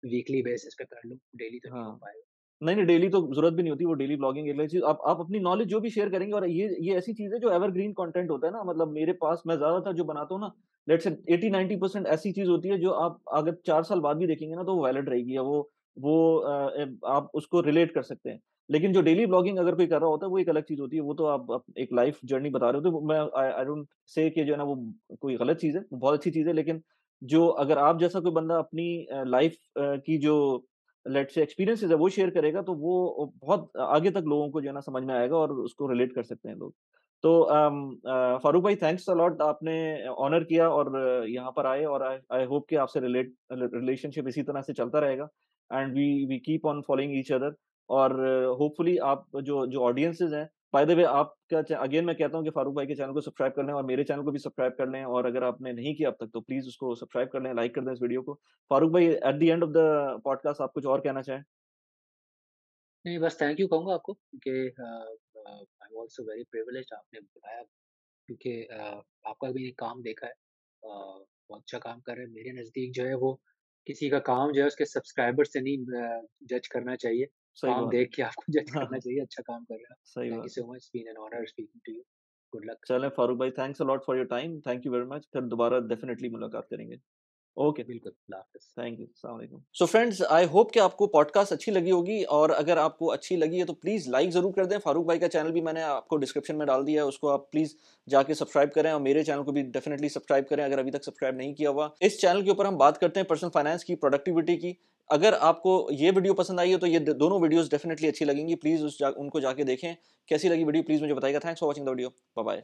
वीकली बेसिस पे कर लूँ, डेली तो नहीं हो हाँ। पाएगा। नहीं, नहीं डेली तो ज़रूरत भी नहीं होती, वो डेली व्लॉगिंग एक अलग चीज़ आप अपनी नॉलेज जो भी शेयर करेंगे और ये ऐसी चीज़ है जो एवरग्रीन कंटेंट होता है ना मतलब मेरे पास मैं ज़्यादातर जो बनाता हूँ ना, लेट्स से 80-90% ऐसी चीज़ होती है जो आप अगर 4 साल बाद भी देखेंगे ना तो वो वैलिड रहेगी या वो आप उसको रिलेट कर सकते हैं। लेकिन जो डेली व्लॉगिंग अगर कोई कर रहा होता है वो एक अलग चीज़ होती है, वो तो आप एक लाइफ़ जर्नी बता रहे होते हो, मैं आई डोंट से कि जो है ना वो कोई गलत चीज़ है, वो बहुत अच्छी चीज़ है लेकिन जो अगर आप जैसा कोई बंदा अपनी लाइफ़ की जो लेट्स से एक्सपीरियंसेस है वो शेयर करेगा तो वो बहुत आगे तक लोगों को जो है ना समझ में आएगा और उसको रिलेट कर सकते हैं लोग। तो फारूक भाई थैंक्स अ लॉट आपने ऑनर किया और यहाँ पर आए और आई आई होप कि आपसे रिलेशनशिप इसी तरह से चलता रहेगा and we keep on following each other और होपफुली आप जो जो ऑडियंसेस हैं बाय द वे आपका अगेन मैं कहता हूँ कि फारूक भाई के चैनल को सब्सक्राइब कर लें और मेरे चैनल को भी सब्सक्राइब कर लें और अगर आपने नहीं किया अब तक तो प्लीज़ उसको सब्सक्राइब कर लें, लाइक कर दें इस वीडियो को। फारूक भाई at the end of the podcast आप कुछ और कहना चाहें? नहीं बस थैंक यू कहूँगा आपको क्योंकि I am also very privileged आपने बुलाया क्योंकि आपका भी काम देखा है। बहुत अच्छा काम कर रहे हैं। मेरे नज़दीक जो है वो किसी का काम जो है उसके सब्सक्राइबर से नहीं जज करना चाहिए। सही काम बात है। देख के आपको जज हाँ, करना हाँ, चाहिए, अच्छा काम कर रहे हैं आप। सही थैंक यू बात है। So much, been an honour speaking to you. Good luck. चलें फारूक भाई thanks a lot for your time. Thank you very much. फिर दोबारा डेफिनिटली मुलाकात करेंगे। ओके। बिल्कुल, अल्लाह हाफ़िज़। Thank you. अस्सलाम वालेकुम। सो फ्रेंड्स आई होप कि आपको पॉडकास्ट अच्छी लगी होगी और अगर आपको अच्छी लगी है तो प्लीज़ लाइक ज़रूर कर दें। फारूक भाई का चैनल भी मैंने आपको डिस्क्रिप्शन में डाल दिया है, उसको आप प्लीज़ जाके सब्सक्राइब करें और मेरे चैनल को भी डेफिनिटली सब्सक्राइब करें अगर अभी तक सब्सक्राइब नहीं किया हुआ। इस चैनल के ऊपर हम बात करते हैं पर्सनल फाइनेंस की, प्रोडक्टिविटी की। अगर आपको ये वीडियो पसंद आई है तो ये द दोनों वीडियोज़ डेफिनिटली अच्छी लगेंगी। प्लीज़ उनको जाके देखें। कैसी लगी वीडियो प्लीज़ मुझे बताइएगा। Thanks for watching the video. Bye bye.